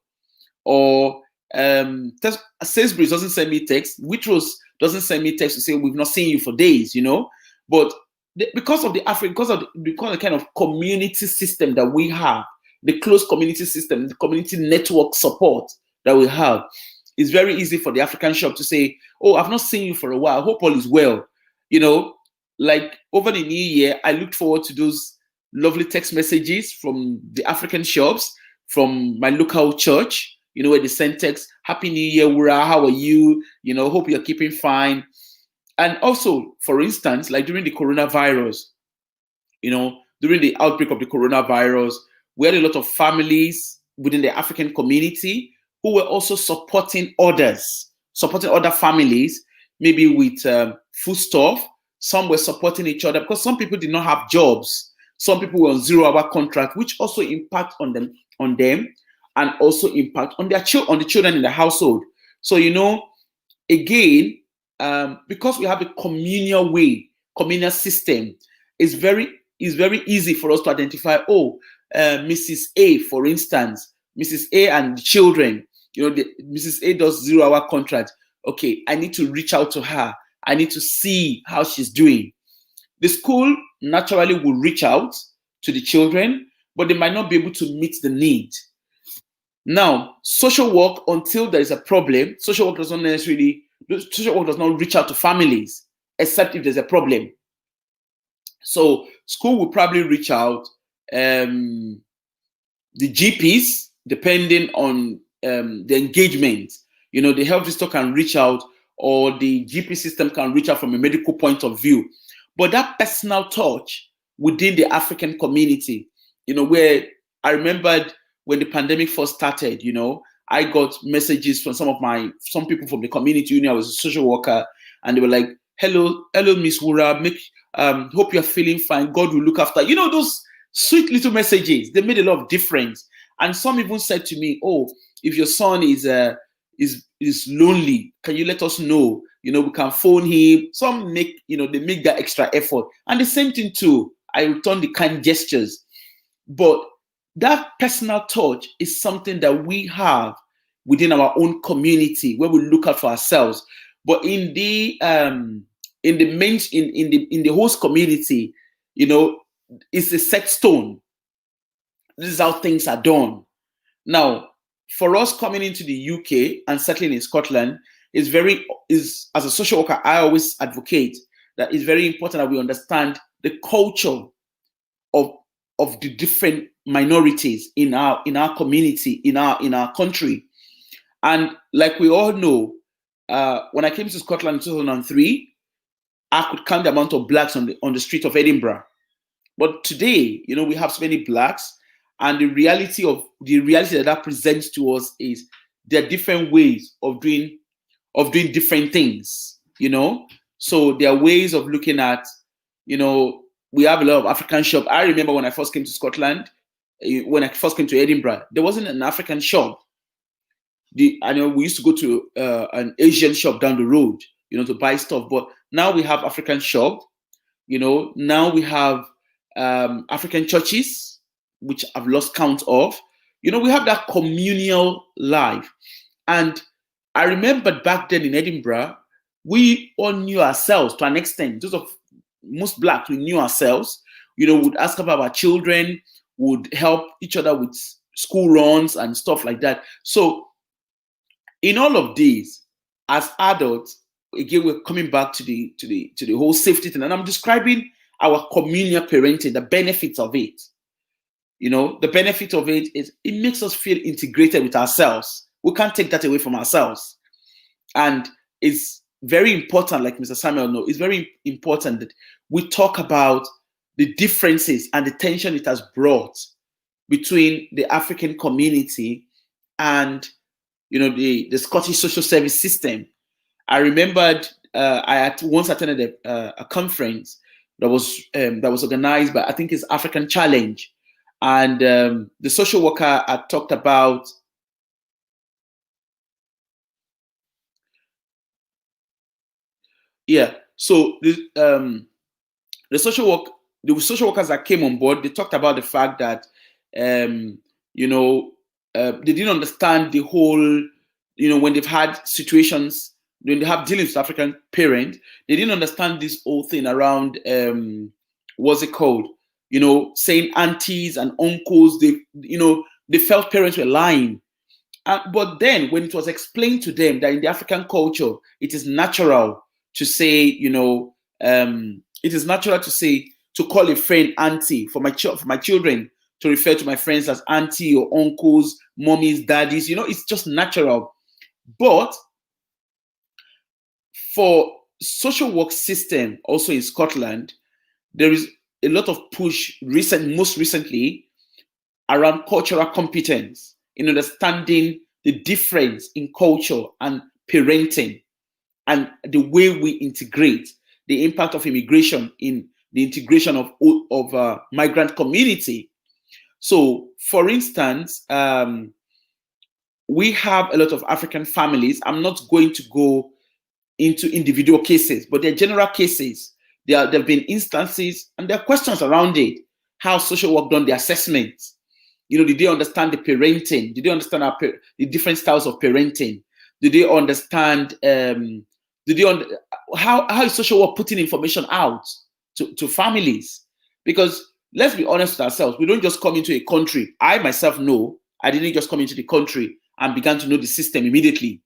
[SPEAKER 1] Or Sainsbury's doesn't send me text. Waitrose doesn't send me text to say, we've not seen you for days, But because of the kind of community system that we have, the close community system, the community network support that we have, it's very easy for the African shop to say, oh, I've not seen you for a while. I hope all is well. Like over the new year, I looked forward to those lovely text messages from the African shops, from my local church, where they send text, Happy New Year, Wura, how are you? Hope you're keeping fine. And also, for instance, like during the coronavirus, during the outbreak of the coronavirus, we had a lot of families within the African community who were also supporting other families, maybe with foodstuff. Some were supporting each other because some people did not have jobs. Some people were on 0-hour contract, which also impact on them, and also impact on the children in the household. So, again, because we have a communal system, it's very easy for us to identify, Mrs. A, for instance, Mrs. A and the children, Mrs. A does 0-hour contract. Okay, I need to reach out to her. I need to see how she's doing. The school naturally will reach out to the children, but they might not be able to meet the need. Now, social work, until there is a problem, social work does not reach out to families, except if there's a problem. So school will probably reach out, the GPs, depending on the engagement. The health visitor can reach out, or the GP system can reach out from a medical point of view. But that personal touch within the African community, where I remembered when the pandemic first started, I got messages from some people from the community. I was a social worker, and they were like, hello, Miss Wura, hope you're feeling fine. God will look after. Those sweet little messages, they made a lot of difference. And some even said to me, oh, if your son is lonely, can you let us know? We can phone him. Some make, they make that extra effort. And the same thing too, I return the kind gestures. But that personal touch is something that we have within our own community, where we look out for ourselves. But in the host community, it's a set stone. This is how things are done. Now, for us coming into the UK and settling in Scotland, as a social worker, I always advocate that it's very important that we understand the culture of the different minorities in our community, in our country. And like we all know, when I came to Scotland in 2003, I could count the amount of blacks on the street of Edinburgh. But today, we have so many blacks, and the reality that presents to us is there are different ways of doing different things. So there are ways of looking at, we have a lot of African shops. I remember when I first came to Scotland, when I first came to Edinburgh, there wasn't an African shop. I know we used to go to an Asian shop down the road, to buy stuff. But now we have African shop. Now we have African churches, which I've lost count of. We have that communal life. And I remember back then in Edinburgh, we all knew ourselves to an extent. Most blacks, we knew ourselves. Would ask about our children, would help each other with school runs and stuff like that. So in all of these, as adults, again, we're coming back to the whole safety thing, and I'm describing our communal parenting, the benefits of it. The benefit of it is it makes us feel integrated with ourselves. We can't take that away from ourselves. And it's very important, like Mr. Samuel knows, it's very important that we talk about the differences and the tension it has brought between the African community and the Scottish social service system. I remembered I had once attended a conference that was organized by, I think it's African Challenge, and the social worker had talked about So the social workers that came on board, they talked about the fact that they didn't understand the whole, when they've had situations, when they have dealings with African parents, they didn't understand this whole thing around what's it called? Saying aunties and uncles. They felt parents were lying. But then when it was explained to them that in the African culture, it is natural to say, it is natural to call a friend auntie, for my children to refer to my friends as auntie or uncles, mommies, daddies. It's just natural. But for social work system, also in Scotland, there is a lot of push most recently around cultural competence in understanding the difference in culture and parenting and the way we integrate, the impact of immigration in the integration of migrant community. So, for instance, we have a lot of African families. I'm not going to go into individual cases, but they're general cases. There have been instances, and there are questions around it. How social work done the assessments? Did they understand the parenting? Did they understand the different styles of parenting? Did they understand the how is social work putting information out to families? Because let's be honest with ourselves, we don't just come into a country. I myself know I didn't just come into the country and began to know the system immediately.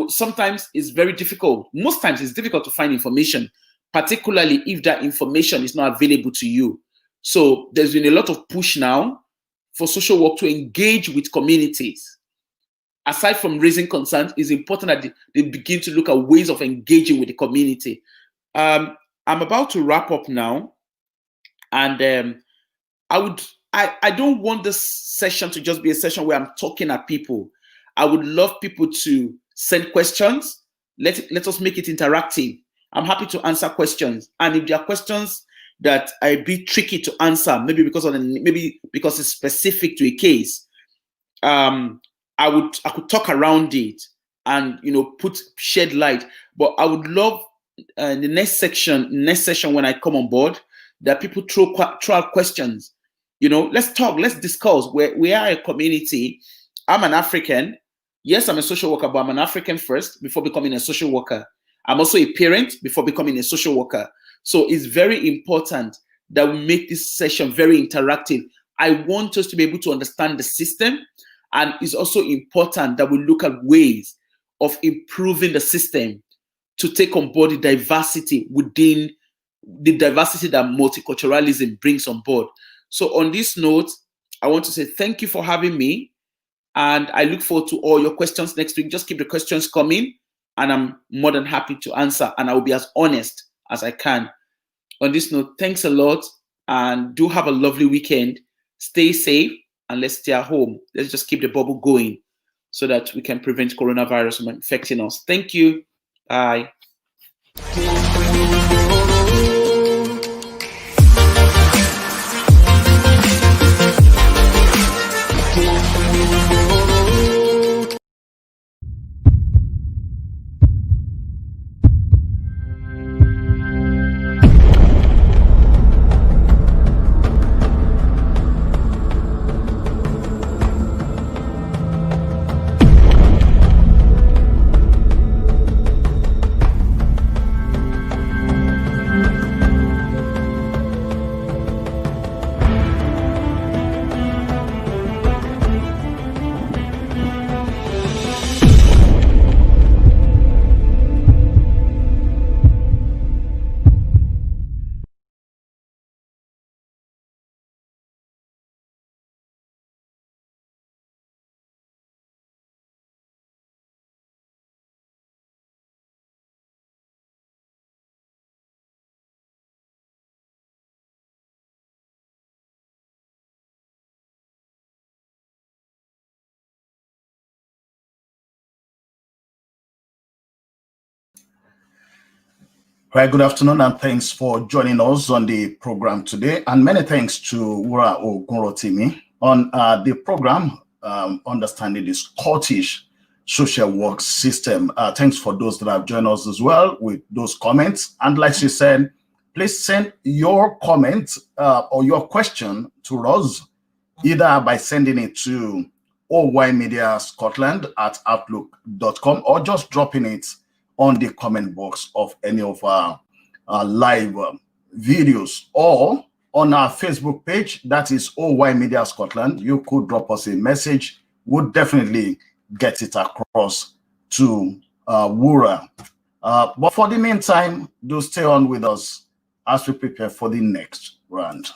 [SPEAKER 1] Sometimes it's very difficult. Most times it's difficult to find information, particularly if that information is not available to you. So there's been a lot of push now for social work to engage with communities. Aside from raising concerns, it's important that they begin to look at ways of engaging with the community. I'm about to wrap up now, and I don't want this session to just be a session where I'm talking at people. I would love people to send questions. Let us make it interactive. I'm happy to answer questions, and if there are questions that are a bit tricky to answer, maybe because it's specific to a case, I could talk around it and shed light. But I would love in the next session when I come on board, that people throw out questions. Let's talk, let's discuss. We are a community. I'm an African. Yes, I'm a social worker, but I'm an African first before becoming a social worker. I'm also a parent before becoming a social worker. So it's very important that we make this session very interactive. I want us to be able to understand the system, and it's also important that we look at ways of improving the system to take on board the diversity within the diversity that multiculturalism brings on board. So on this note, I want to say thank you for having me, and I look forward to all your questions next week. Just keep the questions coming, and I'm more than happy to answer, and I will be as honest as I can. On this note, thanks a lot, and do have a lovely weekend. Stay safe, and let's stay at home. Let's just keep the bubble going so that we can prevent coronavirus from infecting us. Thank you. Bye.
[SPEAKER 2] Right, good afternoon, and thanks for joining us on the program today. And many thanks to Wura Ogunrotimi on the program, Understanding the Scottish Social Work System. Thanks for those that have joined us as well with those comments. And like she said, please send your comment or your question to us, either by sending it to oymediascotland@outlook.com or just dropping it on the comment box of any of our live videos, or on our Facebook page, that is OY Media Scotland. You could drop us a message. We'll definitely get it across to Wura. But for the meantime, do stay on with us as we prepare for the next round.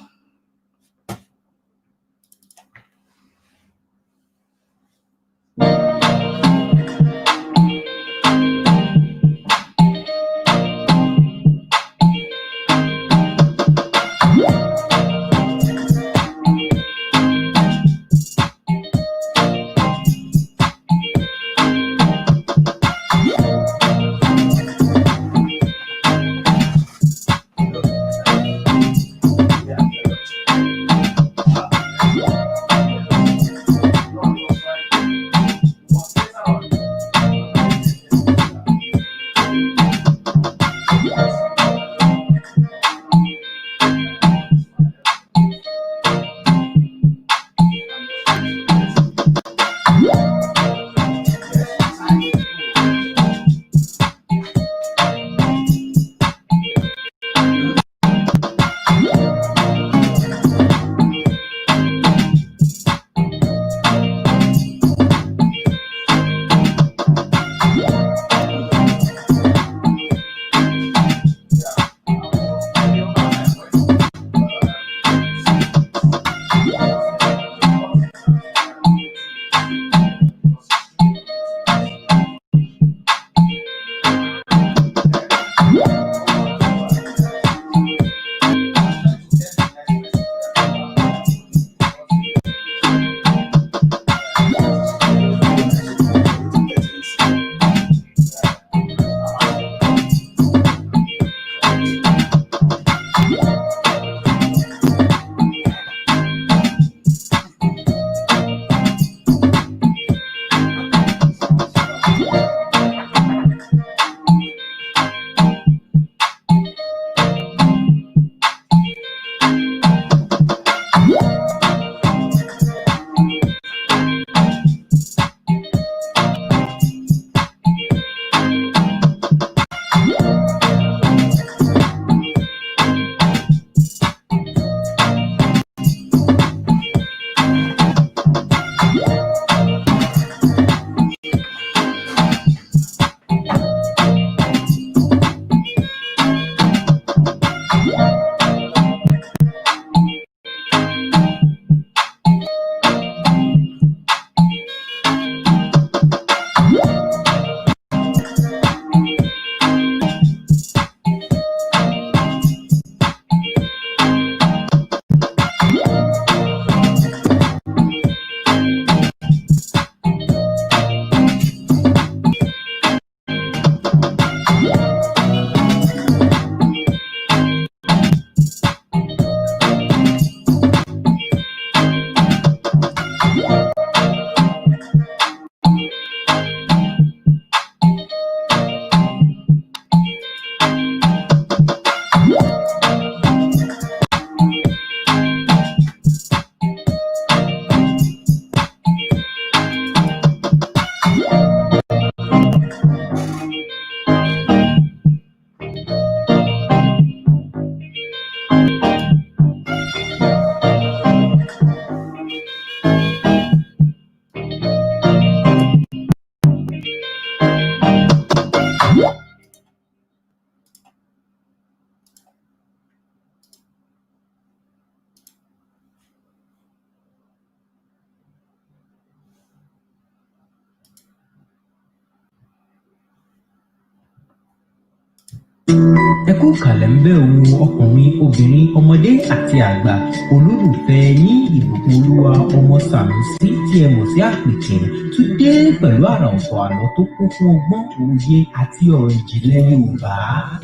[SPEAKER 3] Ẹ kú kàlẹ̀ ń bẹ̀ òun ọkùnrin obìnrin ọmọdé àti àgbà olólùfẹ́ ní ìbùkún olúwa ọmọ Sànúsí tí ẹ mọ̀ sí Àpèkẹ́ tún dé pẹ̀lú àrà ọ̀tọ̀ àlọ́ tó kún fún ọgbọ́n òye àti ọ̀rọ̀ ìjìnlẹ̀ Yorùbá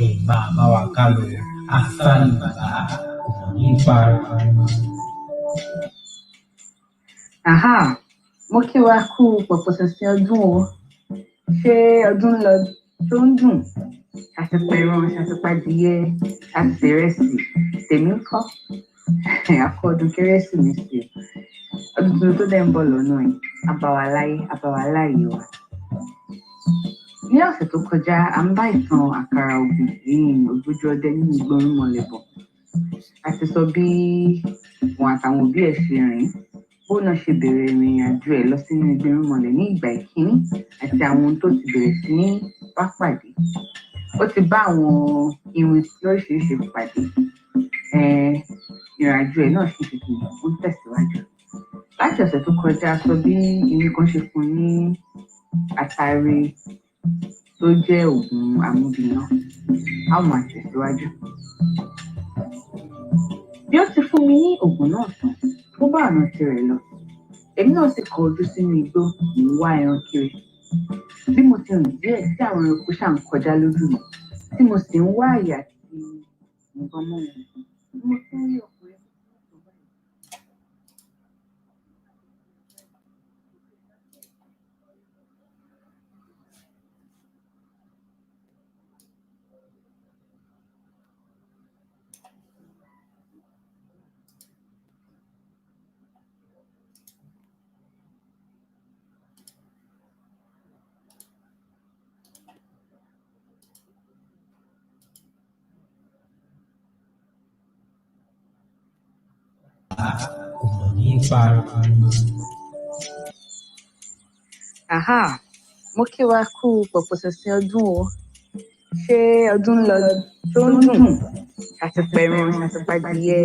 [SPEAKER 3] ẹ̀ máa bá wa ká lọ àṣà Yorùbá kò ní parun.
[SPEAKER 4] Mo kí wa kú pọ̀pọ̀ ṣẹ̀ṣẹ̀ ọdún o. Ṣé ọdún lọ tó ń dùn? Ṣàtìpẹ̀ràn, ṣàtìpàdìyẹ, ṣàtìrẹsì. Tèmi ń kọ́. Àkọ́ ọdún Kérésìmesì. Ọdún tuntun tó dẹ̀ ń bọ̀ lọ́nà yìí. Àbáwá láyé wa. Ní ọ̀sẹ̀ tó kọjá, à ń bá ìtàn àkàrà ògùn ògbójú ọdẹ nínú igbó Irúnmọlẹ̀ bọ̀. A ti sọ bí wọn àtàwọn òbí ẹ̀ ṣe rìn. Bó náà ṣe bẹ̀rẹ̀ ìrìn àjò ẹ̀ lọ sínú igbó Irúnmọlẹ̀ ní ìgbà ìkíní àti àwọn ohun tó ti bẹ̀rẹ̀ sí ní bá pàdé. Ó ti bá àwọn irin lóríṣiríṣi pàdé. Ìrìn àjò ẹ̀ náà ṣì ti ń tẹ̀síwájú. Láti ọ̀sẹ̀ tó kọjá, a sọ bí irin kan ṣe fún ní àtàrí tó jẹ́ oògùn amúbíná. A ó máa tẹ̀síwájú. Bí ó ti fún mi ní oògùn náà tán, ó bá ọ̀nà tirẹ̀ lọ. Èmi náà sì kọ ojú sínú igbó, mò ń wá ẹran kiri. Bí mo ti rìn díẹ̀ tí àwọn ẹranko ṣáà ń kọjá lójú mi, tí mo sì ń wá àyè àti nǹkan mọ́ wọn, mo tún rí ọkùnrin.
[SPEAKER 3] Kò ní parun.
[SPEAKER 4] Mo kí wa kú pọ̀pọ̀ ṣẹ̀ṣẹ̀ ọdún o. Ṣé ọdún lọ tó ń dùn? Ṣàtìpẹ̀ràn, ṣàtìpàdìyẹ,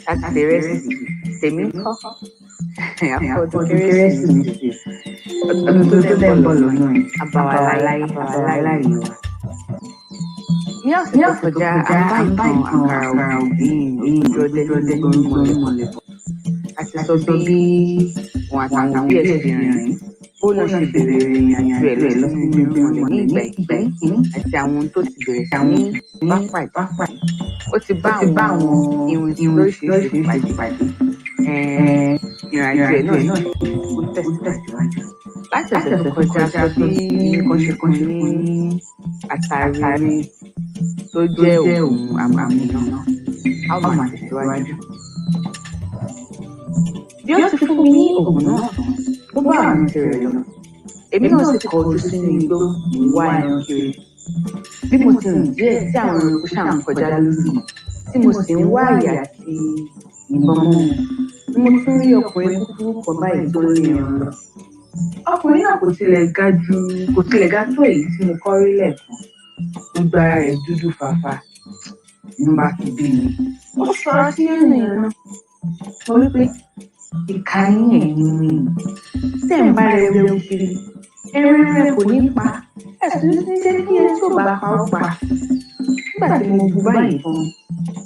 [SPEAKER 4] ṣàtìrẹsì. Tèmi ń kọ́. Àkọ́ ọdún Kérésìmesì. Ọdún tó dẹ̀ ń bọ̀ lọ́nà yìí. Àbáwá láyé wa. Ní ọ̀sẹ̀ tó kọjá, à ń bá ìtàn àkàrà ògùn ògbójú ọdẹ nínú Irúnmọlẹ̀ bọ̀. A ti sọ bí wọn àtàwọn òbí ẹ̀ ṣe rìn. Bó náà ṣe bẹ̀rẹ̀ ìrìn àjò ẹ̀ lọ sínú Irúnmọlẹ̀ ní ìgbà ìkíní àti àwọn ohun tó ti bẹ̀rẹ̀ sí ní bá pàdé. Ó ti bá àwọn irin lóríṣiríṣi pàdé. Ìrìn àjò ẹ̀ náà ń tẹ̀síwájú. Láti ọ̀sẹ̀ tó kọjá, sọ bí nǹkan ṣe fún ní àtàrí tó jẹ́ oògùn amúbíná. A ó máa tẹ̀síwájú. Bí ó ti fún mi ní oògùn náà tán, ó bá ọ̀nà tirẹ̀ lọ. Èmi náà sì kọ ojú sínú igbó, mò ń wá ẹran kiri. Bí mo ti rìn díẹ̀ tí àwọn ẹranko ṣáà ń kọjá lójú mi, tí mo sì ń wá àyè àti ìbọn mọ́ wọn, ni mo tún rí ọkùnrin kúkúrú kan báyìí tó ń lé ẹran lọ. Ọkùnrin náà kò tilẹ̀ ga tó èyí tí mo kọ́ rí lẹ́ẹ̀kan. Gbogbo ara rẹ̀ dúdú fàfà. Inú bá fi bí mi. Ó sọ̀rọ̀ sí ènìyàn náà. Mo rí pé ìka yín ẹ̀yìn mi. Tẹ̀ ń bá rẹ̀ wẹ́wù kiri. Ẹran rẹ̀ kò ní pa. Ẹ̀sùn ní jẹ́ kí ẹni tó bá pa ó pa. Nígbà tí mo bu báyìí fún un,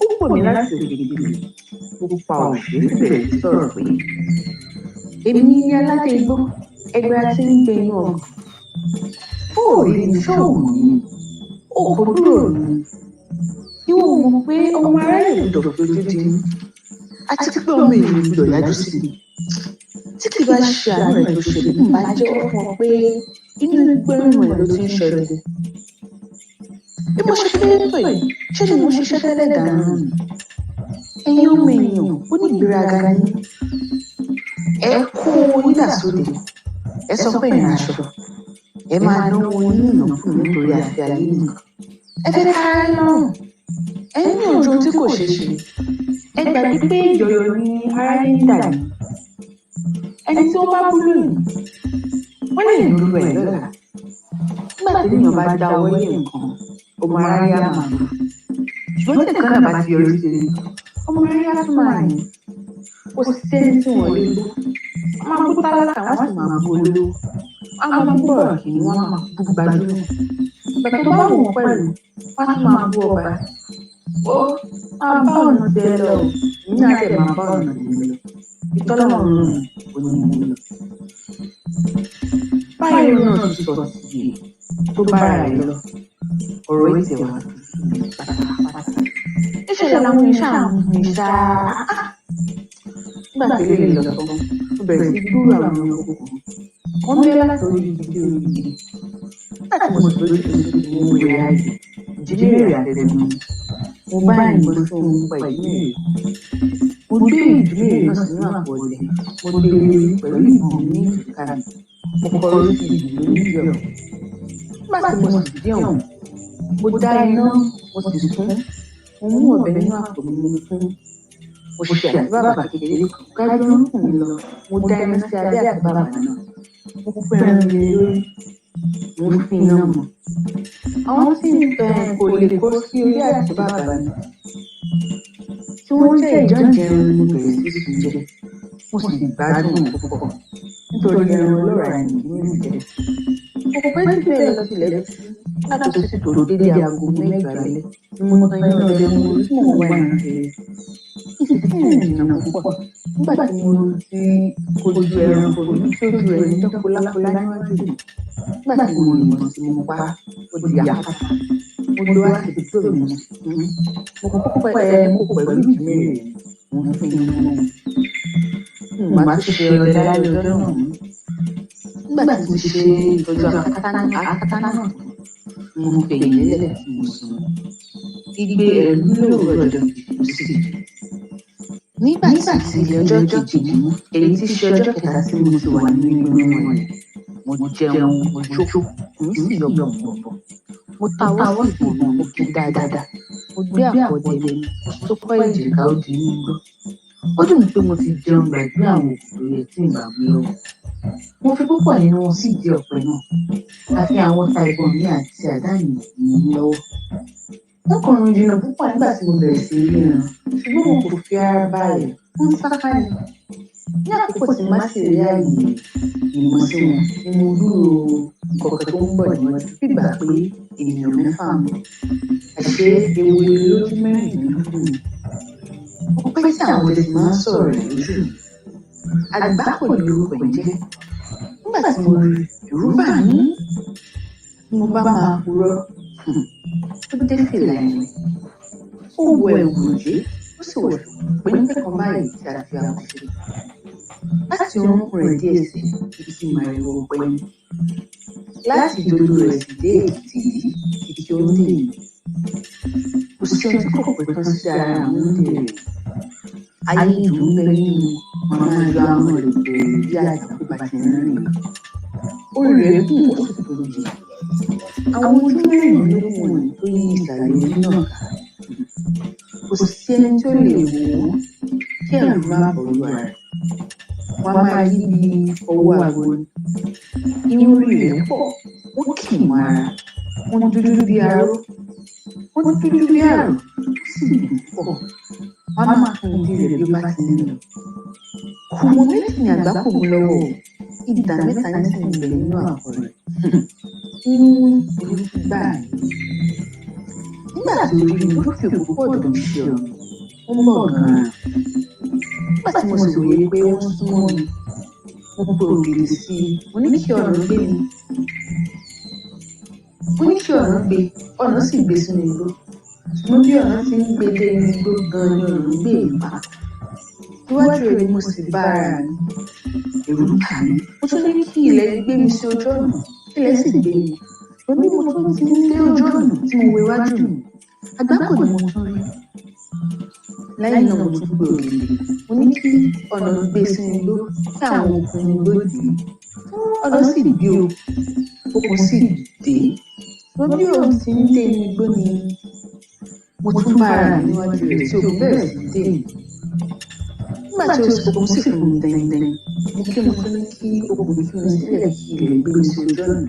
[SPEAKER 4] ó pò mí láti òkè gbìgbì. Ó pa òṣèré bẹ̀rẹ̀ sí sọ̀rọ̀ pé èmi ní aládé igbó, ẹgbẹ́ àti ń gbé inú ọkọ̀. Ó rí mi ṣọ́ọ̀mù yìí. Ó kò dúró mi. Ìwọ mọ̀ pé ọmọ aráyè gbọdọ̀ fojú di mí. Àti pé ọmọ èèyàn gbọdọ̀ yájú sí mi. Tí kì bá ṣe àánú ẹ̀ tó ṣe lè máa jẹ́wọ́ fún ọ pé inú igbó Irúnmọlẹ̀ ló ti ń ṣẹlẹ̀. Bí mo ṣe fẹ́ pè ṣé ni mo ṣiṣẹ́ tẹ́lẹ̀ dànù mi. Ẹ̀yin ọmọ èèyàn ó ní ìgbéraga ní. Ẹ kó onídà sóde. Ẹ sọ pé ìrìn aṣọ. Ẹ máa náwó ní ìnákùn nítorí àti ayé nìkan. Ẹ fẹ́ kára lọ́rùn. Ẹ ní ọjọ́ tí kò ṣeé ṣe. Ẹ gbàgbé pé yọ̀yọ̀ ni aráyé ń dà ní. Ẹni tí ó bá kú lónìí, wọ́n lè lóru ẹ̀ lọ́la. Nígbà tí ènìyàn bá dá ọwọ́ lé nǹkan, ọmọ aráyé á máa lọ. Ṣùgbọ́n tí nǹkan náà bá ti yọrí sí i, ọmọ aráyé á tún máa yìn. Kò sí ẹni tí wọ́n lè gbó. Wọ́n máa bú tálákà, wọ́n sì máa bú olówó. Wọ́n máa bú bọ̀rọ̀ kì í, wọ́n máa bú gbajúmọ̀. ìgbà tó bá wù wọ́n pẹ̀lú wọ́n á tún máa bú ọba ó máa bá ọ̀nà tẹ lọ èmi náà dẹ̀ máa bá ọ̀nà tẹ lọ ìtọ́lọ́run ò ní mú lọ. báyìí náà ti sọ sí i tó bára rẹ̀ lọ ọ̀rọ̀ yìí ti wà pátápátá. níṣẹ́ làwọn iṣẹ́ àwọn ìṣá nígbà tí ilé lọ sọ ó bẹ̀rẹ̀ sí gbúrò àwọn ọkọ̀ wọ́n gbé láti orí ibi orí láti mo sì lójú ìwé ìwé ayé ìjírí àtẹ̀lẹ́ mo bá ìbọn fún un pa ìdílé mo gbé ìdílé náà sínú àpò ọ̀dẹ̀ mo gbé pẹ̀lú ìbọn ní ìka mo kọ orí ìdílé níyọ̀ nígbà tí mo sì dé ọ̀hún mo dá iná mo sì sún mo mú ọ̀bẹ nínú àpò mi fún mo ṣe àti bàbà kékeré kájú orúnkún mi lọ mo dá iná sí abẹ́ àti bàbà náà mo fẹ́ràn mi lórí mo fi iná mọ̀ àwọn tí ń fẹ́ kò lè kó sí orí àti bàbà mi tí wọ́n jẹ́ ìjọ́jẹ́ ẹran mo bẹ̀rẹ̀ sí sùn jẹ mo sì gbádùn púpọ̀ nítorí ẹran ọlọ́ràá ẹni nínú ìjẹ́ kò pẹ́ tí bẹ́ẹ̀ lọ sílẹ̀ láti tó sì tó dédé aago mẹ́jọ alẹ́ ni mo tan iná ọdẹ mo rí tí mo wá ẹran rẹ̀ ìsìnkú púpọ̀ nígbà tí mo ti kojú ẹran kò ní tí ojú rẹ̀ ní dọ́kọlákọlá níwájú mi nígbà tí mo yìnbọn tí mo pa ó di àkàtà mo lo àsìkò tó mi mo kọ́kọ́ pẹ́ mo pẹ̀lú ìdílé rẹ̀ mo fi ń mú un màá ti ṣe ọdẹ lálẹ́ ọjọ́ náà nígbà tí mo ṣe ìtọ́jú àkàtà náà mo fẹ̀yìn lélẹ̀ tí mo sùn igbe ẹ̀rù lóòrò ọjọ́ kò sí. nígbà tí ọjọ́ kejì mú èyí tí ṣe ọjọ́ kẹta tí mo ti wà nínú ìgbóná rẹ̀ mo jẹun mo jó mi sì yọ bọ̀bọ̀ mo tawọ́ ìgbìmọ̀ mo kí dáadáa mo gbé àpọ̀jẹ mi tó kọ́ èjìká ó di inú gbọ́ ó dùn mí pé mo ti jẹun gbàgbé àwọn òkùnkùn rẹ̀ tí ìgbà gbé lọ́wọ́ mo fi púpọ̀ nínú wọn sí ìdí ọ̀pẹ náà àfi àwọn ta ìbọn mi àti àdáyìn mi lọ́wọ́ wọn kò rìn jìnnà púpọ̀ nígbà tí mo bẹ̀rẹ̀ sí ríran ṣùgbọ́n mo kò fi ara balẹ̀ wọ́n sáká ni ní àkókò tí má sì rí ààyè ìmọ̀ sí wọn ni mo dúró kọ̀ọ̀kan tó ń bọ̀ níwájú gbígbà pé ènìyàn mẹ́fà ń bọ̀ àṣé ewu lójú mẹ́rìndínlógún mi mo pẹ́ tí àwọn ọdẹ ti máa ń sọ̀rọ̀ rẹ̀ lójú mi àgbákò ni orúkọ ẹ̀ jẹ́ nígbà tí mo rí ìrúbà ní mo bá máa purọ́ ó dé fìlà ẹ̀yìn ó wọ ẹ̀wù òjé ó sì wọ̀ péńpé kan báyìí tí a fi àwọn ṣe láti orúnkún rẹ̀ dé ẹsẹ̀ ibi tí màá rí wọ pẹ́ẹ́n láti dodo rẹ̀ sì dé èkìtì ibi tí ó ń dè mí kò sí ohun tí kò pẹ́ tán sí ara àwọn oúnjẹ rẹ̀ ayé ìdùn bẹ nínú màmá yọ àwọn rẹ̀ bẹ̀rẹ̀ bí àtàkùn bá ti ń rìn orí rẹ̀ kún ó sì tóbi jù àwọn ojú mẹ́rìndínlógún wọ̀nyí tó yí ìsàlẹ̀ orí náà ká kò sí ẹni tó lè wò ó kí ẹ̀rù má bọ̀lú ara rẹ̀ wọ́n á máa yí bí ọwọ́ àgbo ni irun orí rẹ̀ pọ̀ wọ́n kì í mọ ara wọ́n dúdú bí aró wọ́n dúdú bí àrò sì dùn pọ̀ wọ́n á máa fún ìdí rẹ̀ bí ó bá ti ń lọ kò mọ méjì ní àgbákò mú lọ́wọ́ ìdá mẹ́ta ní sì ń bẹ nínú àpò rẹ̀ inú burúkú gbáà nígbà tí orí mi tó fi òkú pọ̀ dùn sí ọ̀rọ̀ ó ń bọ̀ gan-an nígbà tí mo sì wòye pé wọ́n súnmọ́ mi mo pe ògiri sí i mo ní kí ọ̀nà gbé mi mo ní kí ọ̀nà gbé ọ̀nà sì gbé sínú igbó ṣùgbọ́n bí ọ̀nà ti ń gbé dé inú igbó gan-an ni ọ̀nà gbé mi pa iwájú rẹ̀ ni mo sì bá ara mi èrò ń kà mí mo tún ní kí ilẹ̀ gbé mi sí ojú ọ̀nà ilẹ̀ sì gbé mi lóní mo tún ti ń dé ojú ọ̀nà tí mo wo iwájú mi àgbákò ni mo tún rí lẹ́yìn náà mo tún gbé ògiri mo ní kí ọ̀nà gbé sínú igbó kí àwọn okùn igbó dé ọ̀nà sì gbé o okùn sì dé mo bí òun ti ń dé inú igbó ni mo tún bá ara mi níwájú rẹ̀ tí okùn bẹ̀rẹ̀ sí dé nígbà tí okùn sì fún mi dẹ́ndẹ́n mo kí mo tún ní kí okùn fún mi sílẹ̀ kí ilẹ̀ gbé mi sí ojú ọ̀nà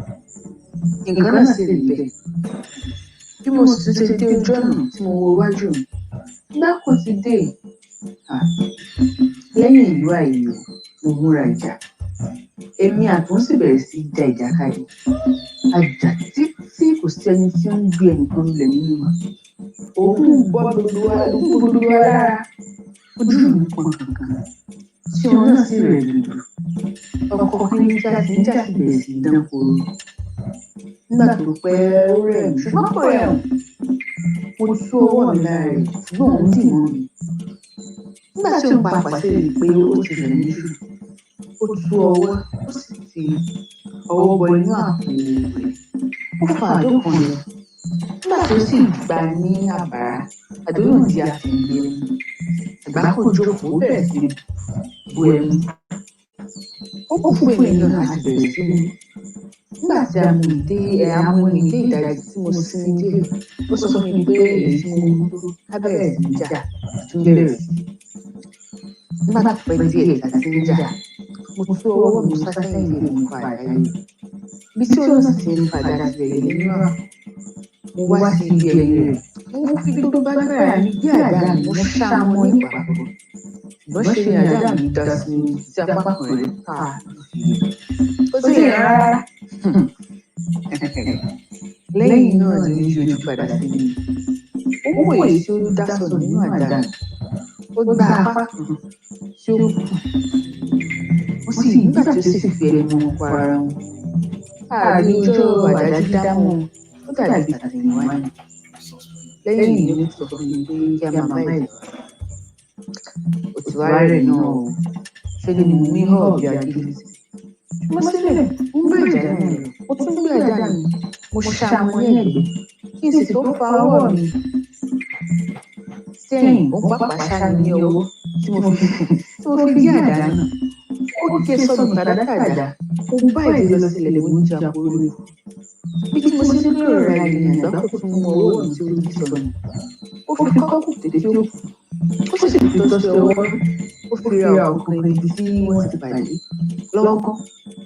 [SPEAKER 4] nǹkan náà sì rí bẹ́ẹ̀ bí mo sì ti dé ojú ọ̀nà tí mo wo iwájú mi àgbákò ti dé lẹ́yìn ìlú àìyò mo múra ìjà èmi àtún sì bẹ̀rẹ̀ sí í ja ìjàkadì àjà títí tí kò sí ẹni tí ó ń gbé ẹnìkan lulẹ̀ nínú wa. Òun gbọ́ gbogbo wa lára. Ojú mi pọn kankan. Tí òun náà sì rẹ̀ lùdù. Ọkọ̀ kí ní jáde bẹ̀rẹ̀ sí dán koro. Nígbà tó pẹ́ ó rẹ̀ mí, ṣùgbọ́n kò rẹ̀ mí. Mo tú ọwọ́ mi lára rẹ̀, ṣùgbọ́n òun dì mọ́ mi. Nígbà tí òun pàápàá sí rí i pé ó ti rẹ̀ mí jù, ó tú ọwọ́, ó sì fi ọwọ́ bọ inú àpò rẹ̀. Ó fa àdó kan lọ. Nígbà tí ó sì gbà ní àbàrá, àdó náà di àfìgbé ẹnu. Àgbákò jókòó bẹ̀rẹ̀ sí bu ẹnu. Ó kù fún èmi náà láti bẹ̀rẹ̀ sí ní. Nígbà tí a mú ìdé ìdájí tí mo sinmi díẹ̀, ó sọ fún mi pé èyí tí mo mú á bẹ̀rẹ̀ sí ní jà, tún bẹ̀rẹ̀ sí. Nígbà tó pẹ́ díẹ̀ láti ń jà, mo tú ọwọ́ mi sásẹ́yìn lè mú fa àdáyé. Bí tí ó náà sì ń padà sílẹ̀ nínú náà, mo wá sí ibi ẹ̀yìn rẹ̀. Mo fi gbogbo agbára mi gbé àdá mi, mo ṣá mọ́ ní ìpàkọ́. Ṣùgbọ́n ṣe ni àdá mi dá sí mi tí apá kan rẹ̀ ká ó sì yẹ rárá. Lẹ́yìn náà ni ó yọjú padà sí mi. Ó wò èyí tí ó dá sọ̀rọ̀ nínú àdá mi. Ó gba apá kan tí ó kù. Nígbà tí ó sì fi ẹnu wọn pa ara wọn. Ààrí ọjọ́ àdá dídá mọ́ ó dàbí àtẹ̀yìnwá ni. Lẹ́yìn ìlú ló sọ fún mi pé kí a máa bá ìlú. Òtún wá rẹ̀ náà o. Ṣé ni mo ní hàn bí agídí? Mo sílẹ̀ ń bá ìjà náà lọ. Mo tún gbé àdá mi. Mo ṣá wọn ní ẹ̀gbẹ́. Kí n sì tó fa ọwọ́ mi sẹ́yìn, ó pàpà ṣá mi ní ọwọ́ tí mo fi gé àdá náà. Ó ké sọ́dún kàdákàdá. Mo bá ìdílé lọ sílẹ̀ mo ń jà kúrò. Bí tí mo ṣe ń lò ra ìrìn àgbákò fún ọwọ́ mi tí ó ti sọnù. Ó fi kọ́kù tètè tí ó kù. Ó sì fi tọ́ sí ọwọ́. Ó fi ra ọkùnrin ibi tí wọ́n ti bàjẹ́. Lọ́kàn,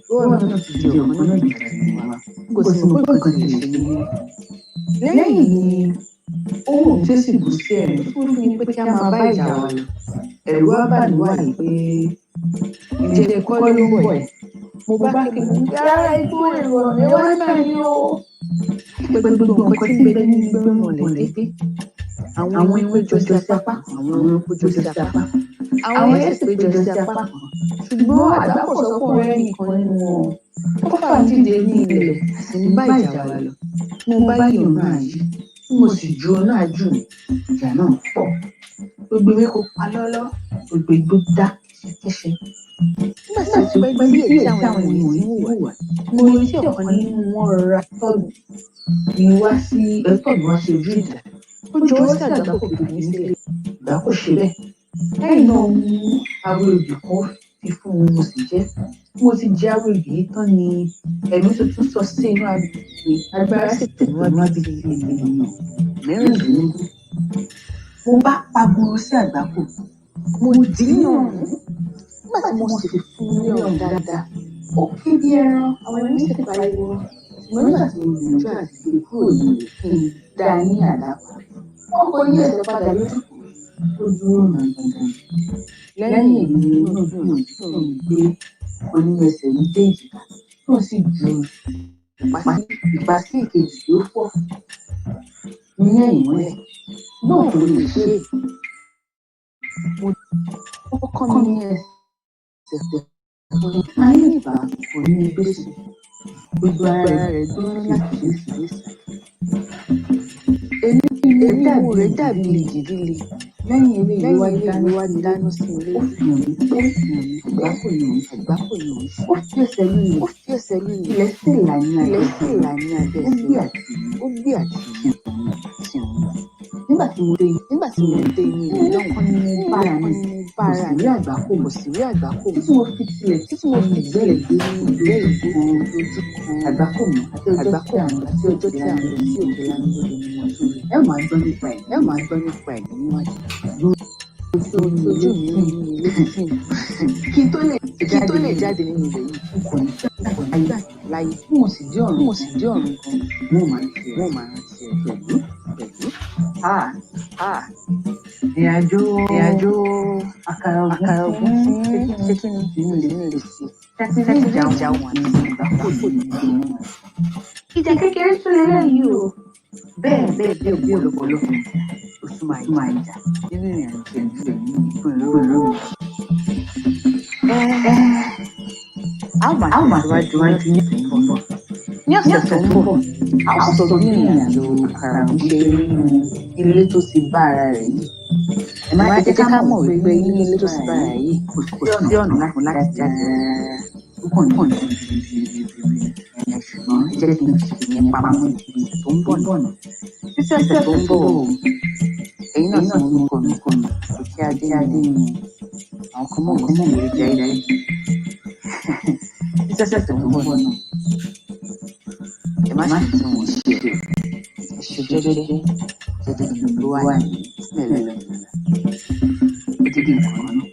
[SPEAKER 4] lọ́wọ́ náà ti di ọ̀kan náà ìgbà tí mo wá. Kò sì mọ̀ pé nǹkan ti lè ṣe mí. Lẹ́yìn ni ohun tí ó sì bù sí ẹ̀rín fún mi pé kí a máa bá ìjà wa lọ. Ẹ̀rù wá bà mí wáyé pé ìjẹ́ kọ́ ló ń bọ̀ ẹ̀. Mo bá ké mo ń yára igbó èrò ọ̀rẹ́ wá gbà mí o. Gbogbo nǹkan tí ń bẹ nínú igbó mọ̀lẹ́ dé. Àwọn ewé jọ sí apá, àwọn ẹranko jọ sí apá. Àwọn ẹyẹ sì péjọ sí apá kan. Ṣùgbọ́n àgbákòsọ́kùn rẹ̀ nìkan nínú wọn. Ó fà ń dìde ní ilẹ̀ àti ń bá ìjà wa lọ. Mo bá yí ọ̀nà àyè. Mo sì ju ọ̀nà àjù mi. Ìjà náà pọ̀. Gbogbo ewé kò pa lọ́lọ́. Gbogbo igbó dá kẹ́sẹ́kẹ́sẹ́. Nígbà tí a ti pẹ́ díẹ̀ tí àwọn ènìyàn yìí wùwà, mo rí tí ọ̀kan nínú wọn rọra tọ́lù mi wá sí ojú ìjà. Ó jọ̀wọ́ sí àgbákò kò ní sílẹ̀. Àgbákò ṣe bẹ́ẹ̀. Lẹ́yìn náà mú àwọn òbí kan fi fún mi mo sì jẹ́. Mo ti jẹ́ àwọn òbí tán ni ẹ̀mí tuntun sọ sí inú agbègbè. Agbára sì tẹ̀wájú agbègbè ènìyàn mẹ́rìndínlógún. Mo bá pagoro sí àgbákò. Mo dì í yàn mú. Nígbà tí mo sì fún un ní ọ̀rọ̀ dáadáa, ó ké bí ẹran, àwọn ẹni sì pariwo. Ṣùgbọ́n nígbà tí mo gbìyànjú àti gbé kúrò ní kí n dá ní àdápa, wọ́n kò ní ẹsẹ̀ padà lójú kò dúró nàgbàngàn. Lẹ́yìn èyí ni inú gbìyànjú tó ń gbé oní ẹsẹ̀ méjèèjì tó sì ju ìpá sí ìkejì tó fọ́ ní ẹ̀yìn mọ́lẹ̀. Náà kò lè ṣe é. Ó kọ́ mi ní ẹsẹ̀ ayé ìbá kò ní gbèsè. Gbogbo ara rẹ̀ dúró láti lẹ́sìn. Èmi rẹ̀ dàbí ìjì-líle. Lẹ́yìn eléyìí wá dáná sí ilé. Ó fi hàn mí pé àgbákò ni òun sí. Ó fi ẹsẹ̀ lù mí. Ilẹ̀ sì là ní abẹ́ ẹsẹ̀. Ó gbé àti ìsìn òun. Nígbà tí mo dé inú ilé náà, ọkàn ni mo bá ara mi. Kò sì rí àgbákò. Títí mo fi tilẹ̀ gbé ìgbé ojú kan àgbákò mi àti ọjọ́ tí à ń lọ sí òkè lánàá ni wọ́n tó rí. Ẹ máa gbọ́ nípa ẹ̀ níwájú. Ojú mi rí ní ilé kí tó lè jáde nínú ibẹ̀ yìí. N kò ní fẹ́ láyé. Bí mo sì dé ọ̀run kan, mo máa rántí ẹ̀ pẹ̀lú. Ìrìnàjò àkàrà ògùn ṣe kí ni nínú lè sí. Tẹ́tí ìjà wọn àti ìgbà kò lè ní ìgbìmọ̀. ìjà kékeré tún lélẹ́yìí o. Bẹ́ẹ̀ bí ọ̀pọ̀lọpọ̀ ó tún máa jà nínú ìrìnàjò ìlú pẹ̀lú mi. A ó máa tẹ̀síwájú ní ọ̀sẹ̀ tó ń bọ̀. Ní ọ̀sẹ̀ tó ń bọ̀, a ó sọ bí ìrìnàjò Àkàràmú ṣe rí nínú ilé tó ti bá ara rẹ̀ yìí. Ẹ má jẹ́ ká mọ̀ wípé nínú ilé tó ti bá ara rẹ̀ yìí kò sí ọ̀nà fún láti jáde púpọ̀ ní ṣùgbọ́n jẹ́ kí n fi ìyẹn pamọ́ ìbí tó ń bọ̀ náà. Títí ọ̀sẹ̀ tó ń bọ̀ ẹ̀yin náà sì ń kọ́ mi òkè adé ni àwọn kan mọ̀ lórí jẹ́ títí ọ̀sẹ̀ tó ń bọ̀ náà. Ẹ má sì tún wọ́n ṣe jẹ́jẹ́ ló wà ní sílẹ̀ lọ́nà ó ti di nǹkan náà.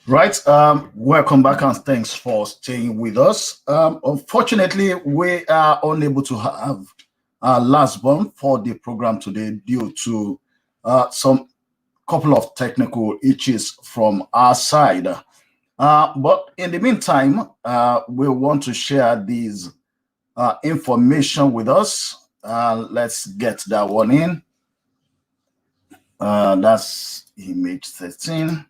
[SPEAKER 2] Right. Welcome back and thanks for staying with us. Unfortunately, we are unable to have our last one for the program today due to some couple of technical issues from our side. But in the meantime, we want to share these information with us. Let's get that one in. That's image 13.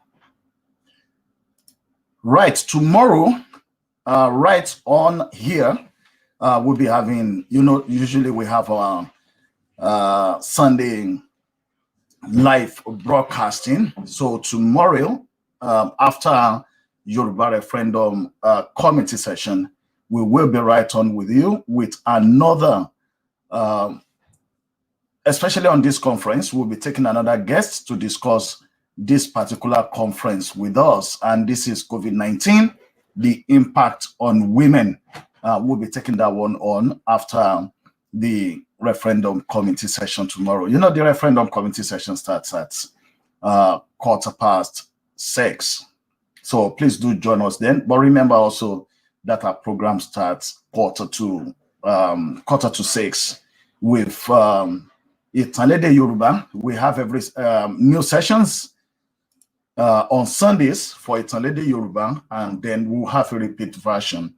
[SPEAKER 2] Right, tomorrow, right on here, we'll be having, usually we have our Sunday live broadcasting. So tomorrow, after Yoruba Referendum committee session, we will be right on with you with another, especially on this conference, we'll be taking another guest to discuss this particular conference with us, and this is COVID-19, the impact on women. We'll be taking that one on after the referendum committee session tomorrow. The referendum committee session starts at 6:15. So please do join us then. But remember also that our program starts quarter to 6 with Itanlede Yoruba. We have every new sessions on Sundays for Itanlede Yoruba, and then we'll have a repeat version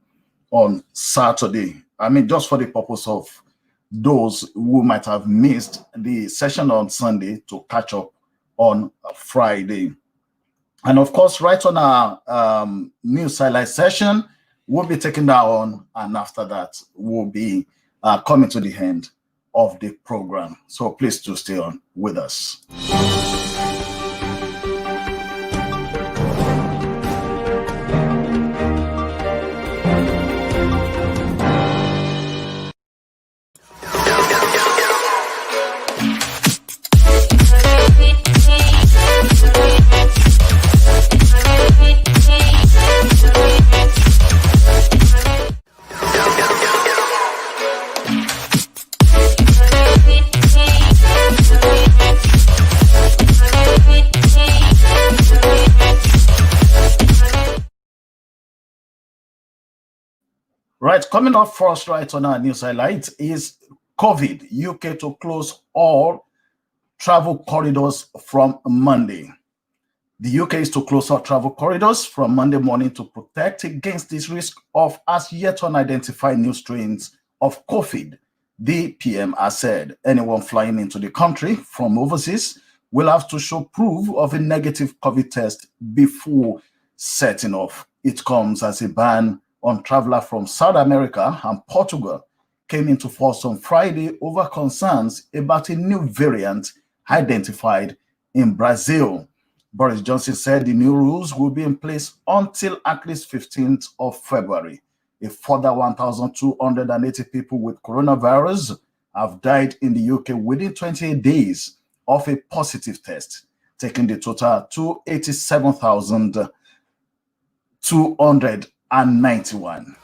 [SPEAKER 2] on Saturday. I mean, just for the purpose of those who might have missed the session on Sunday to catch up on Friday. And of course, right on our news highlight session, we'll be taking that on, and after that, we'll be coming to the end of the program. So please do stay on with us. Right, coming up first, right on our news highlight is COVID. UK to close all travel corridors from Monday. The UK is to close all travel corridors from Monday morning to protect against this risk of as yet unidentified new strains of COVID. The PM has said anyone flying into the country from overseas will have to show proof of a negative COVID test before setting off. It comes as a ban on travelers from South America and Portugal came into force on Friday over concerns about a new variant identified in Brazil. Boris Johnson said the new rules will be in place until at least 15th of February. A further 1,280 people with coronavirus have died in the UK within 28 days of a positive test, taking the total to 87,291.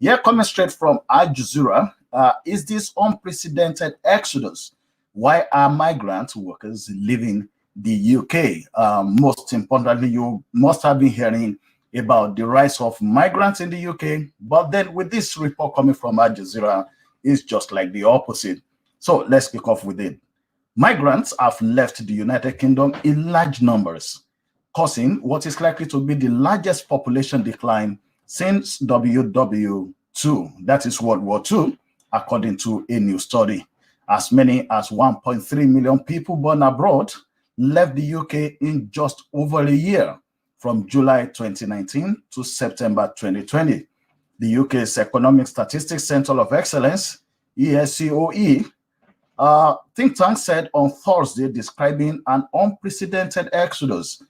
[SPEAKER 2] Yeah, coming straight from Al Jazeera, is this unprecedented exodus? Why are migrant workers leaving the UK? Most importantly, you must have been hearing about the rise of migrants in the UK, but then with this report coming from Al Jazeera, it's just like the opposite. So let's kick off with it. Migrants have left the United Kingdom in large numbers, causing what is likely to be the largest population decline since WW2, that is World War II, according to a new study. As many as 1.3 million people born abroad left the UK in just over a year, from July 2019 to September 2020. The UK's Economic Statistics Centre of Excellence, ESCOE, think tank said on Thursday, describing an unprecedented exodus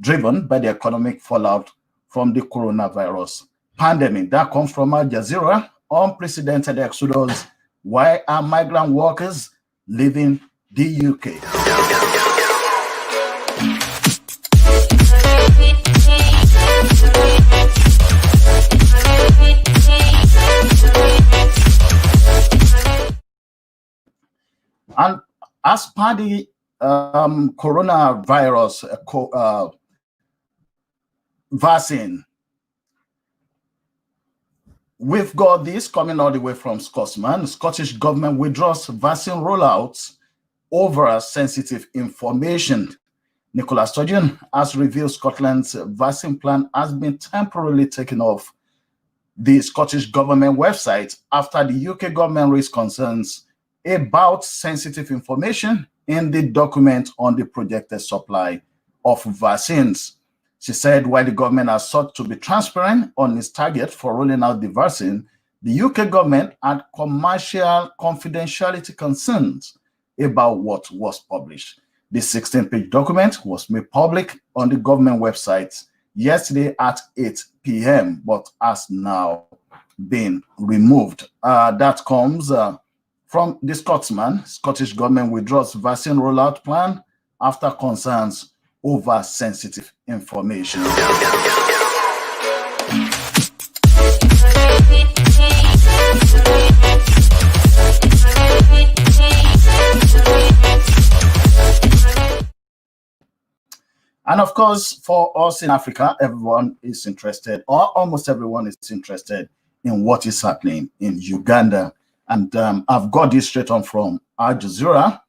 [SPEAKER 2] driven by the economic fallout from the coronavirus pandemic. That comes from Al Jazeera. Unprecedented exodus. Why are migrant workers leaving the UK? As per the coronavirus vaccine, we've got this coming all the way from Scotsman. The Scottish government withdraws vaccine rollouts over sensitive information. Nicola Sturgeon has revealed Scotland's vaccine plan has been temporarily taken off the Scottish government website after the UK government raised concerns about sensitive information in the document on the projected supply of vaccines. She said while the government has sought to be transparent on its target for rolling out the vaccine, the UK government had commercial confidentiality concerns about what was published. The 16-page document was made public on the government website yesterday at 8 p.m., but has now been removed. That comes from the Scotsman. Scottish government withdraws vaccine rollout plan after concerns over sensitive information. And of course, for us in Africa, everyone is interested, or almost everyone is interested in what is happening in Uganda. And I've got this straight on from Al Jazeera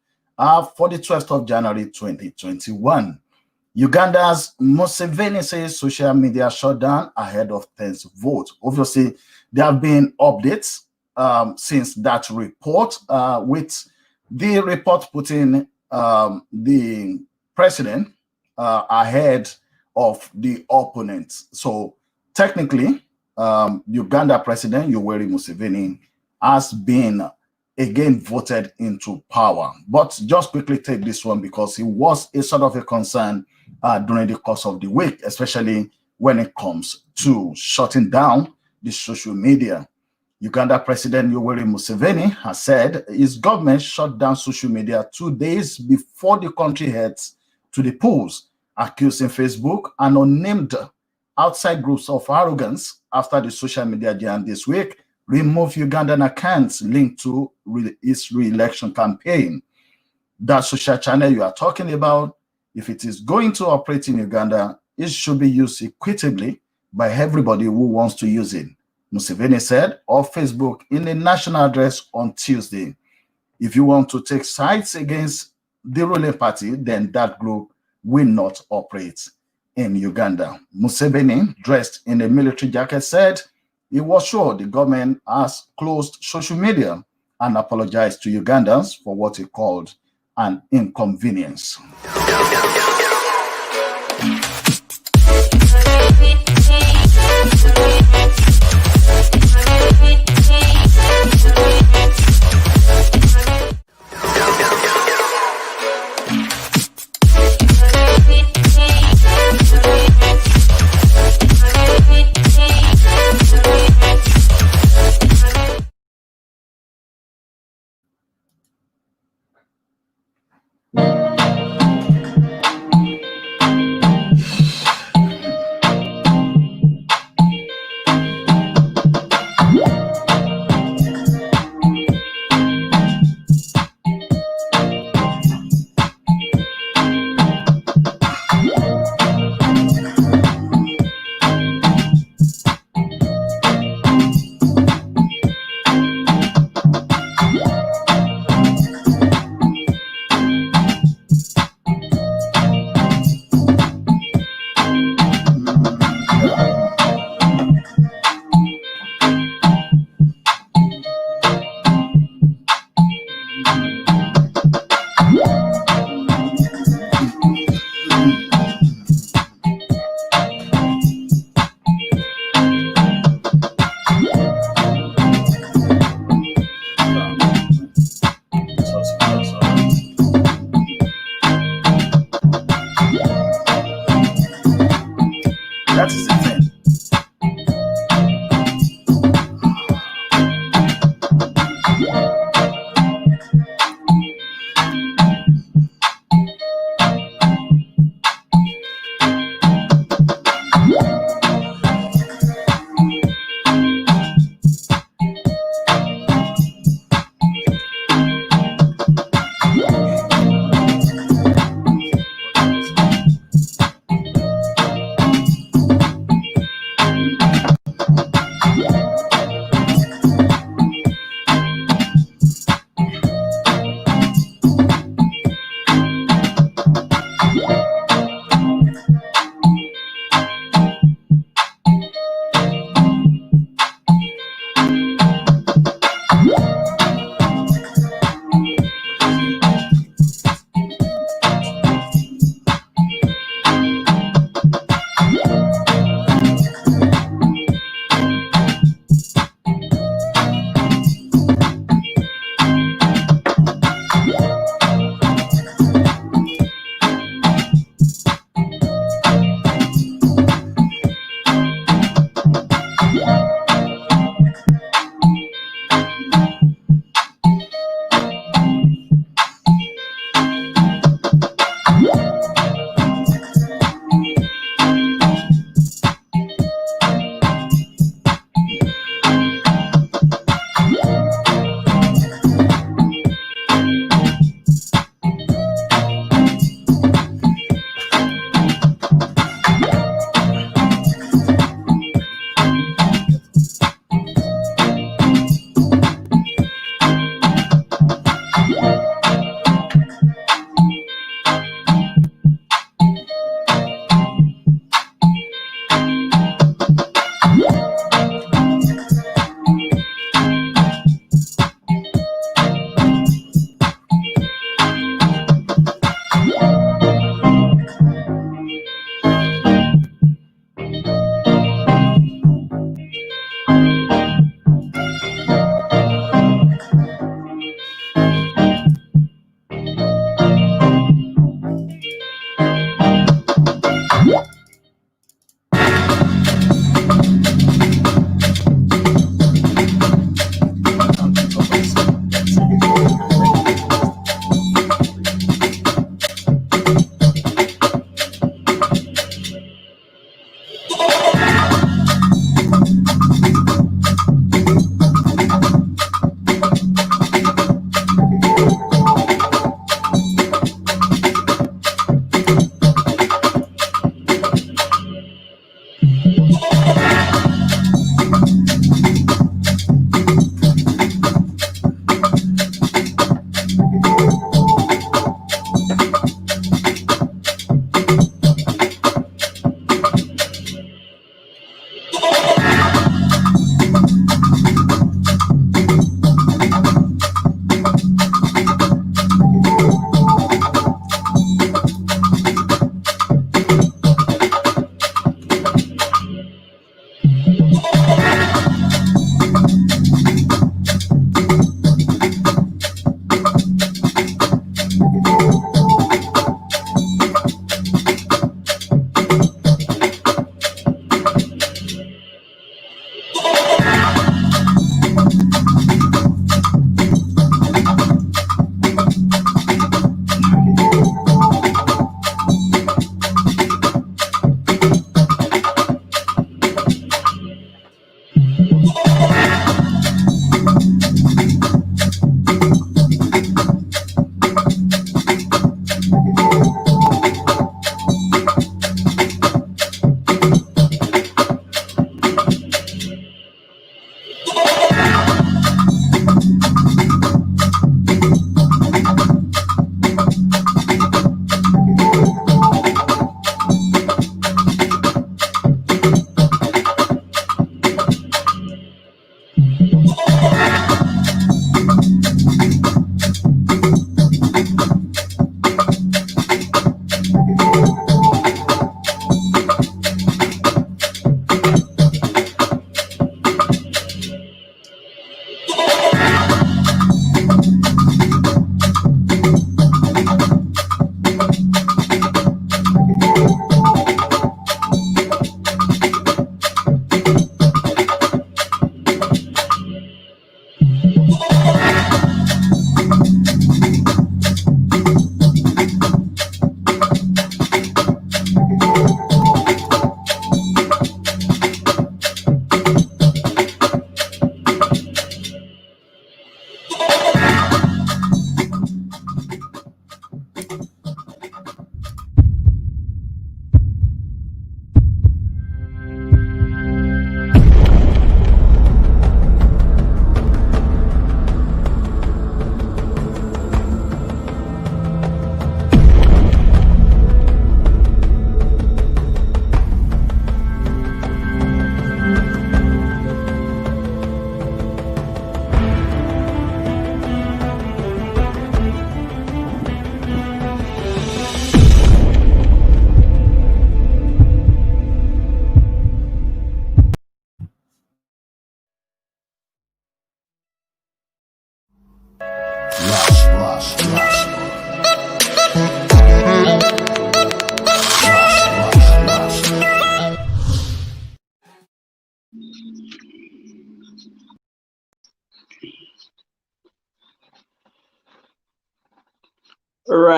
[SPEAKER 2] for the 12th of January 2021. Uganda's Museveni says social media shut down ahead of 10th vote. Obviously, there have been updates since that report, with the report putting the president ahead of the opponents. So technically, Uganda President Yoweri Museveni has been again voted into power. But just quickly take this one because it was a sort of a concern during the course of the week, especially when it comes to shutting down the social media. Uganda President Yoweri Museveni has said his government shut down social media 2 days before the country heads to the polls, accusing Facebook and unnamed outside groups of arrogance after the social media giant this week removed Ugandan accounts linked to its re-election campaign. That social channel you are talking about, if it is going to operate in Uganda, it should be used equitably by everybody who wants to use it, Museveni said of Facebook in a national address on Tuesday. If you want to take sides against the ruling party, then that group will not operate in Uganda. Museveni, dressed in a military jacket, said he was sure the government has closed social media and apologized to Ugandans for what he called an inconvenience.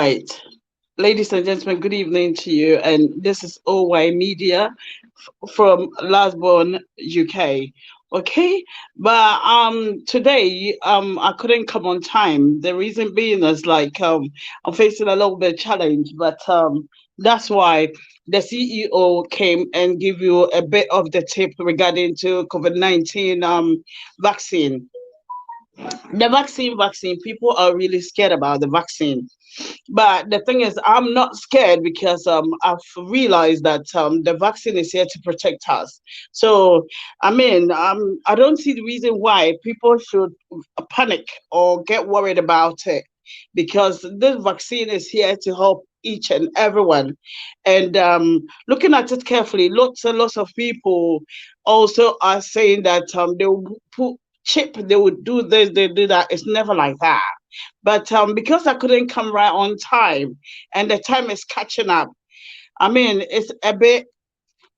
[SPEAKER 5] right. Ladies and gentlemen, good evening to you. And this is OY Media from Lasbon, UK. Okay, but today I couldn't come on time. The reason being is like I'm facing a little bit of challenge, but that's why the CEO came and give you a bit of the tip regarding to COVID-19 vaccine. The vaccine, people are really scared about the vaccine. But the thing is, I'm not scared because I've realized that the vaccine is here to protect us. So, I mean, I don't see the reason why people should panic or get worried about it, because this vaccine is here to help each and everyone. And looking at it carefully, lots and lots of people also are saying that they will put chip, they would do this, they do that. It's never like that. But because I couldn't come right on time and the time is catching up, I mean, it's a bit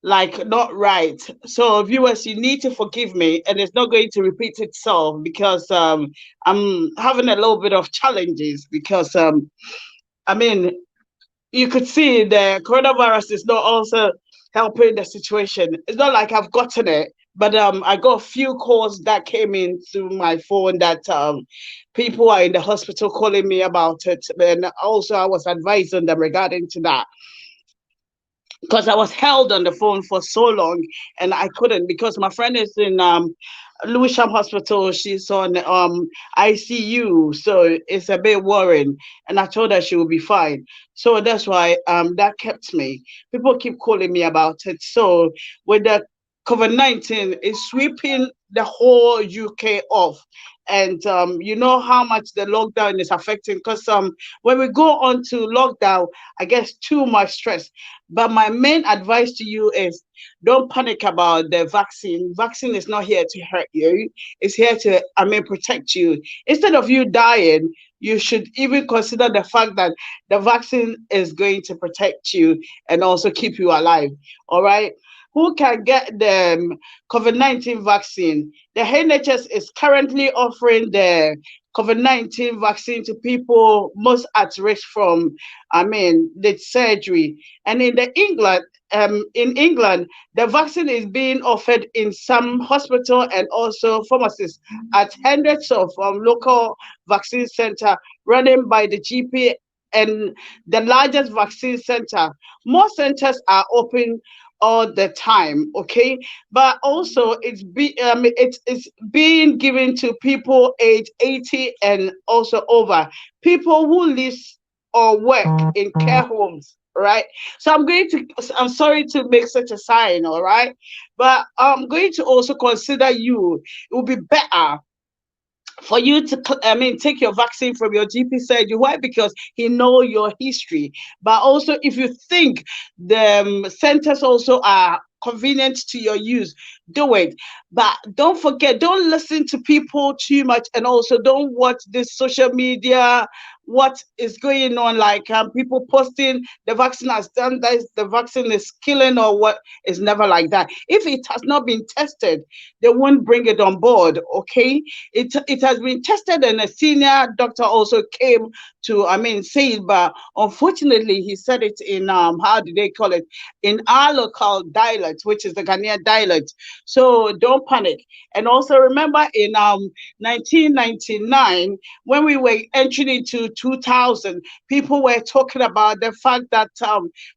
[SPEAKER 5] like not right. So viewers, you need to forgive me, and it's not going to repeat itself because I'm having a little bit of challenges because I mean, you could see the coronavirus is not also helping the situation. It's not like I've gotten it, but I got a few calls that came in through my phone that people are in the hospital calling me about it, and also I was advising them regarding to that because I was held on the phone for so long and I couldn't, because my friend is in Lewisham Hospital. She's on ICU, so it's a bit worrying. And I told her she will be fine. So that's why that kept me. People keep calling me about it. So with the COVID-19 is sweeping the whole UK off. And you know how much the lockdown is affecting, because when we go on to lockdown, I guess too much stress. But my main advice to you is don't panic about the vaccine. Vaccine is not here to hurt you. It's here to, I mean, protect you. Instead of you dying, you should even consider the fact that the vaccine is going to protect you and also keep you alive. All right. Who can get the COVID-19 vaccine? The NHS is currently offering the COVID-19 vaccine to people most at risk from, I mean, the surgery. And in England, the vaccine is being offered in some hospital and also pharmacies at hundreds of local vaccine center running by the GP and the largest vaccine center. More centers are open all the time, okay, but also it's being given to people age 80 and also over, people who live or work in care homes, right? So I'm sorry to make such a sign, all right, but I'm going to also consider you. It will be better for you to take your vaccine from your GP surgery. Why? Because he know your history. But also, if you think the centers also are convenient to your use, do it. But don't forget, don't listen to people too much, and also don't watch this social media, what is going on, like people posting the vaccine has done this, the vaccine is killing, or what. Is never like that. If it has not been tested, they won't bring it on board, okay? It has been tested, and a senior doctor also came to say it, but unfortunately he said it in how do they call it, in our local dialect, which is the Ghanaian dialect. So don't panic. And also remember in 1999, when we were entering into 2000, people were talking about the fact that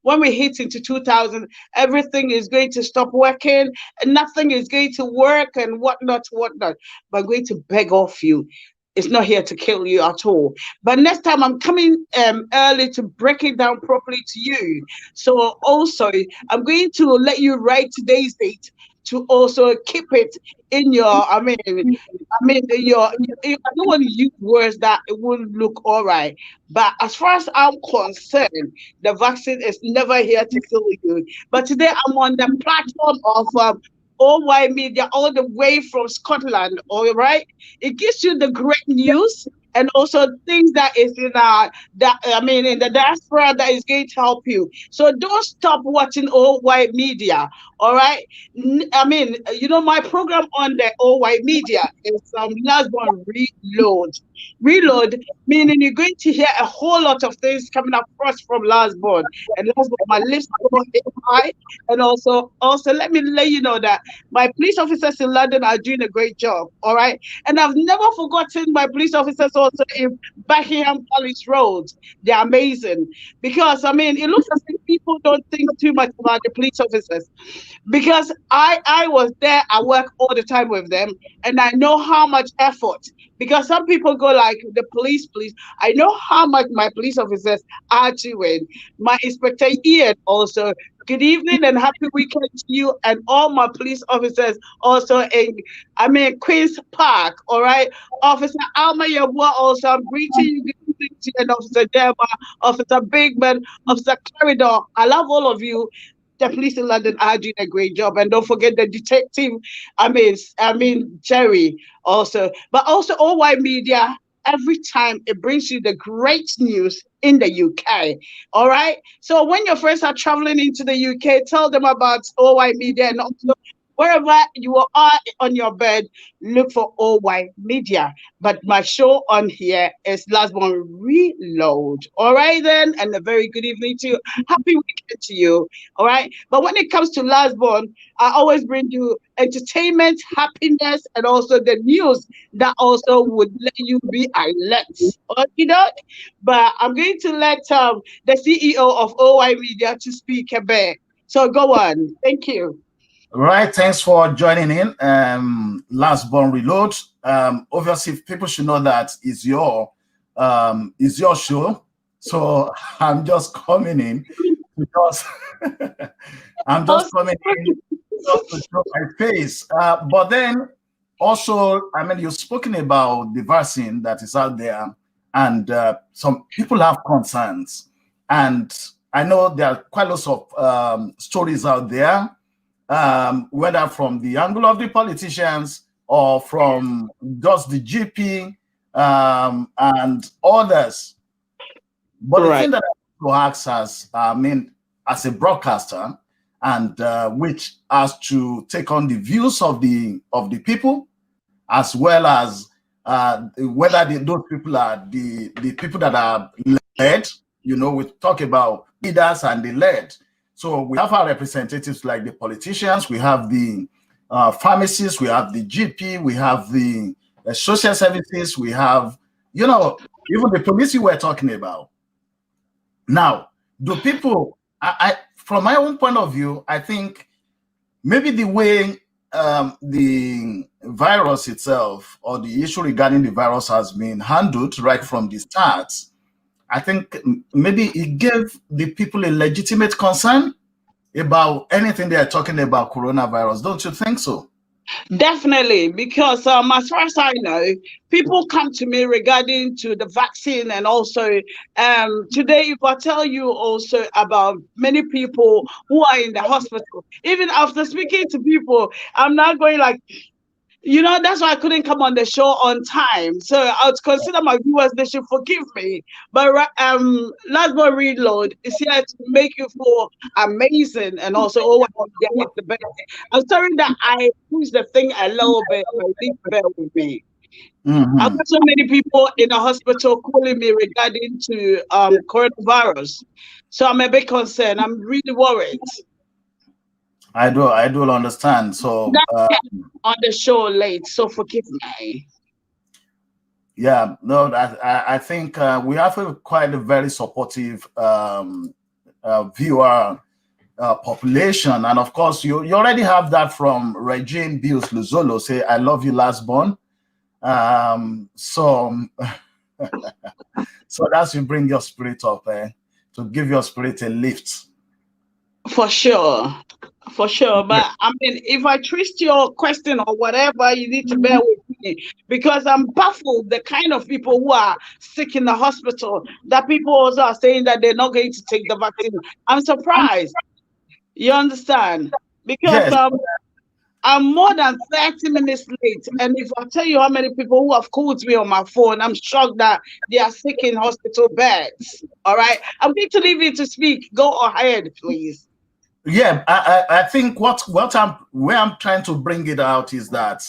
[SPEAKER 5] when we hit into 2000, everything is going to stop working and nothing is going to work and whatnot. But I'm going to beg off you, it's not here to kill you at all. But next time I'm coming early to break it down properly to you. So also I'm going to let you write today's date to also keep it in your, I don't want to use words that it wouldn't look all right. But as far as I'm concerned, the vaccine is never here to kill you. But today I'm on the platform of OY Media, all the way from Scotland, all right? It gives you the great news and also things that is in in the diaspora that is going to help you. So don't stop watching OY Media, all right? My program on the OY Media is Lasbon Reload. Reload, meaning you're going to hear a whole lot of things coming across from Last Born. And Last Born, my lips are going high. And also, let me let you know that my police officers in London are doing a great job. All right. And I've never forgotten my police officers also in Buckingham Palace Road. They're amazing. Because, I mean, it looks as if people don't think too much about the police officers. Because I was there, I work all the time with them, and I know how much effort. Because some people go like the police. I know how much my police officers are doing. My Inspector Ian also. Good evening and happy weekend to you and all my police officers also in, Queen's Park. All right, Officer Alma Yabua also. I'm greeting you. Good evening to you, and Officer Dema, Officer Bigman, Officer Corridor. I love all of you. The police in London are doing a great job, and don't forget the detective. Jerry also, but also OY Media. Every time it brings you the great news in the UK. All right. So when your friends are traveling into the UK, tell them about OY Media, and also wherever you are on your bed, look for OY Media. But my show on here is Last Born Reload. All right, then, and a very good evening to you. Happy weekend to you. All right. But when it comes to Last Born, I always bring you entertainment, happiness, and also the news that also would let you be alert. Okay, but I'm going to let the CEO of OY Media to speak a bit. So go on. Thank you.
[SPEAKER 2] Right, thanks for joining in. Last Born Reload. Obviously, people should know that is your show. So I'm just coming in because I'm just coming in just to show my face. But then also, I mean, you've spoken about the vaccine that is out there, and some people have concerns. And I know there are quite lots of stories out there. Whether from the angle of the politicians or from just the GP and others. But the thing that I want to ask as a broadcaster, and which has to take on the views of the people, as well as whether those people are the people that are led. You know, we talk about leaders and the led. So we have our representatives like the politicians, we have the pharmacists, we have the GP, we have the social services, we have, you know, even the police you were talking about. Now, do people, from my own point of view, I think maybe the way the virus itself or the issue regarding the virus has been handled right from the start, I think maybe it gave the people a legitimate concern about anything they are talking about coronavirus. Don't you think so?
[SPEAKER 5] Definitely, because as far as I know, people come to me regarding to the vaccine, and also today, if I tell you also about many people who are in the hospital, even after speaking to people, I'm not going like, you know, that's why I couldn't come on the show on time. So I would consider my viewers, they should forgive me. But Last Born Reload is here to make you feel amazing, and also the best. I'm sorry that I push the thing a little bit, but please bear with me. I've got so many people in the hospital calling me regarding to coronavirus. So I'm a bit concerned. I'm really worried.
[SPEAKER 2] I do understand. So
[SPEAKER 5] on the show late, so forgive me.
[SPEAKER 2] Yeah, no, I think we have quite a very supportive viewer population, and of course you already have that from Regine Bills Luzolo, say I love you, Last Born. So that's you bring your spirit up, to give your spirit a lift.
[SPEAKER 5] For sure. But I mean, if I twist your question or whatever, you need to bear with me, because I'm baffled the kind of people who are sick in the hospital, that people also are saying that they're not going to take the vaccine. I'm surprised. You understand? Because
[SPEAKER 2] yes.
[SPEAKER 5] I'm more than 30 minutes late. And if I tell you how many people who have called me on my phone, I'm shocked that they are sick in hospital beds. All right. I'm going to leave you to speak. Go ahead, please.
[SPEAKER 2] Yeah, I think where I'm trying to bring it out is that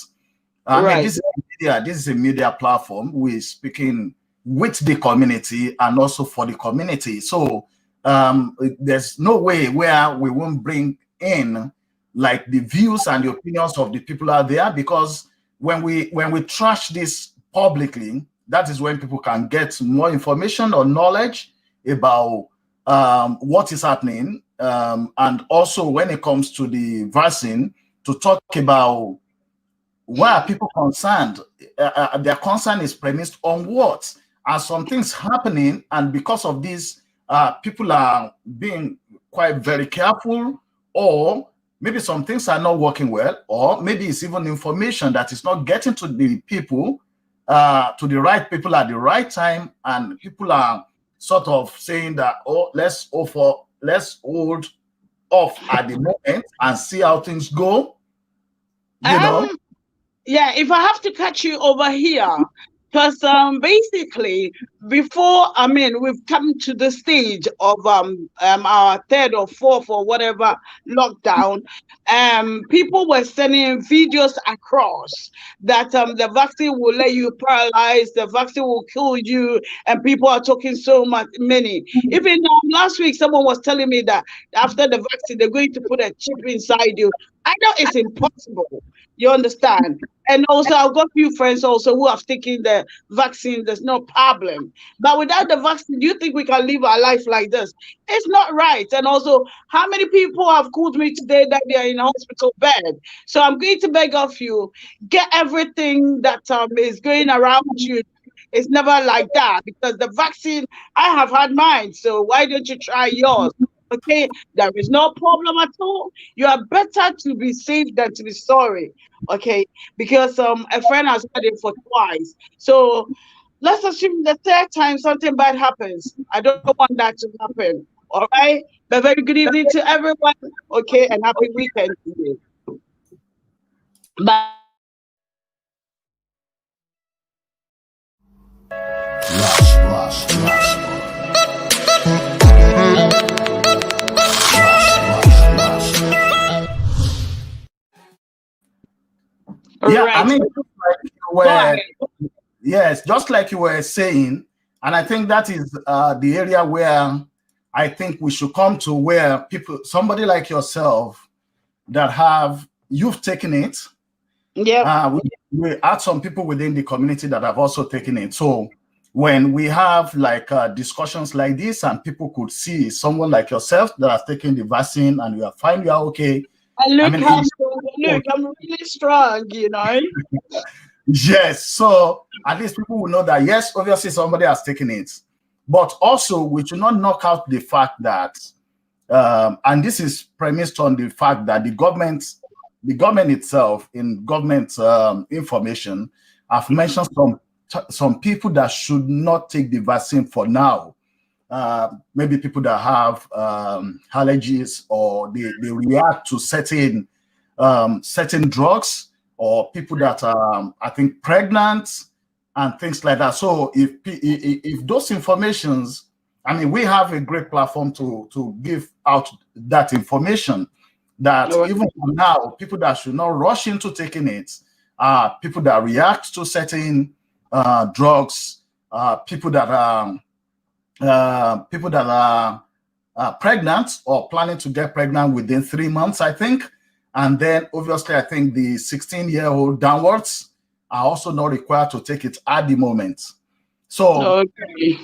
[SPEAKER 2] I mean, this is media, this is a media platform. We're speaking with the community and also for the community. So there's no way where we won't bring in like the views and the opinions of the people out there, because when we trash this publicly, that is when people can get more information or knowledge about what is happening. And also when it comes to the vaccine, to talk about why are people concerned. Their concern is premised on what? Are some things happening, and because of this, people are being quite very careful, or maybe some things are not working well, or maybe it's even information that is not getting to the people, to the right people at the right time, and people are sort of saying that, oh, let's hold off at the moment and see how things go. You know?
[SPEAKER 5] Yeah, if I have to catch you over here, because basically before, I mean, we've come to the stage of our third or fourth or whatever lockdown, people were sending videos across that the vaccine will let you paralyze, the vaccine will kill you, and people are talking so many. Even last week, someone was telling me that after the vaccine, they're going to put a chip inside you. I know it's impossible. You understand? And also, I've got a few friends also who have taken the vaccine. There's no problem. But without the vaccine, do you think we can live our life like this? It's not right. And also, how many people have called me today that they are in a hospital bed? So I'm going to beg of you, get everything that is going around you. It's never like that, because the vaccine, I have had mine. So why don't you try yours? Okay, there is no problem at all. You are better to be safe than to be sorry. Okay, because a friend has had it for twice. So let's assume the third time something bad happens. I don't want that to happen. All right. But very good evening to everyone. Okay, and happy weekend to you. Bye.
[SPEAKER 2] Yeah,
[SPEAKER 5] Right.
[SPEAKER 2] I mean, just like you were saying, and I think that is the area where I think we should come to, where people, somebody like yourself, that you've taken it.
[SPEAKER 5] Yeah.
[SPEAKER 2] We had some people within the community that have also taken it. So when we have like discussions like this, and people could see someone like yourself that has taken the vaccine and you are fine, you are okay.
[SPEAKER 5] And look how strong. Look, I'm really strong, you know.
[SPEAKER 2] Yes, so at least people will know that, yes, obviously somebody has taken it. But also, we should not knock out the fact that, and this is premised on the fact that the government itself, in government information, have mentioned some people that should not take the vaccine for now. Maybe people that have allergies, or they react to certain drugs, or people that are, I think, pregnant and things like that. So if those informations, I mean, we have a great platform to give out that information, that even now, people that should not rush into taking it are people that react to certain drugs, people that are pregnant or planning to get pregnant within 3 months, I think. And then obviously, I think the 16-year-old downwards are also not required to take it at the moment. So,
[SPEAKER 5] okay.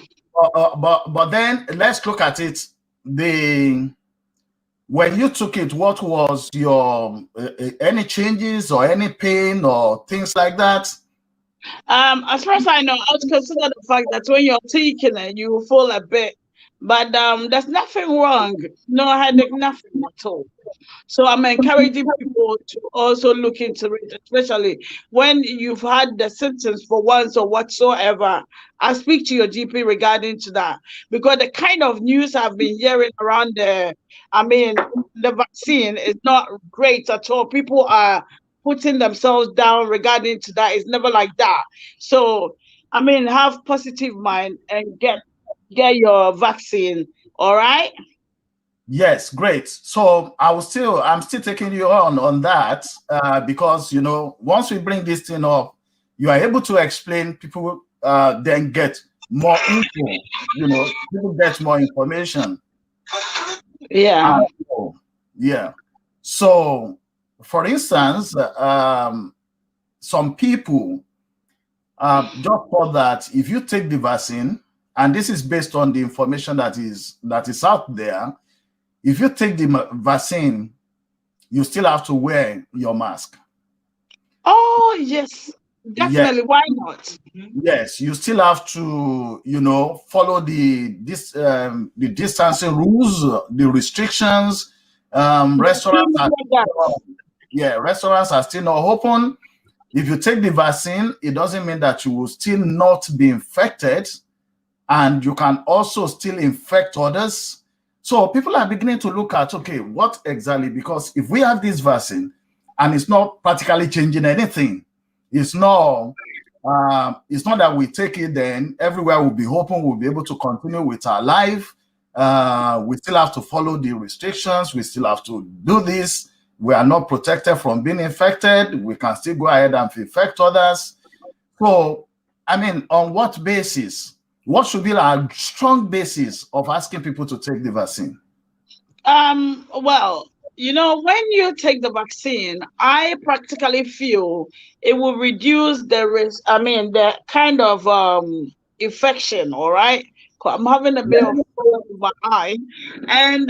[SPEAKER 2] But then let's look at it. When you took it, what was your any changes or any pain or things like that?
[SPEAKER 5] As far as I know, I would consider the fact that when you're taking it, you will feel a bit, but there's nothing wrong. No headache, nothing at all. So I'm encouraging people to also look into it, especially when you've had the symptoms for once or whatsoever. I speak to your GP regarding to that, because the kind of news I've been hearing around the vaccine is not great at all. People are putting themselves down regarding to that. It's never like that. So, have positive mind and get your vaccine. All right.
[SPEAKER 2] Yes, great. So I'm still taking you on that, because, once we bring this thing up, you are able to explain, people then get more info, people get more information.
[SPEAKER 5] Yeah.
[SPEAKER 2] Yeah. So, for instance, some people just thought that if you take the vaccine, and this is based on the information that is out there, if you take the vaccine, you still have to wear your mask.
[SPEAKER 5] Oh, yes. Definitely. Yes. Why not?
[SPEAKER 2] Yes, you still have to, follow the distancing rules, the restrictions. Restaurants are still not open. If you take the vaccine, it doesn't mean that you will still not be infected, and you can also still infect others. So people are beginning to look at, okay, what exactly? Because if we have this vaccine and it's not practically changing anything, it's not that we take it, then everywhere will be open, we'll be able to continue with our life. We still have to follow the restrictions. We still have to do this. We are not protected from being infected. We can still go ahead and infect others. So, I mean, on what basis? What should be our strong basis of asking people to take the vaccine?
[SPEAKER 5] Well, when you take the vaccine, I practically feel it will reduce the risk. I mean, the kind of infection. All right. I'm having a bit of my eye, and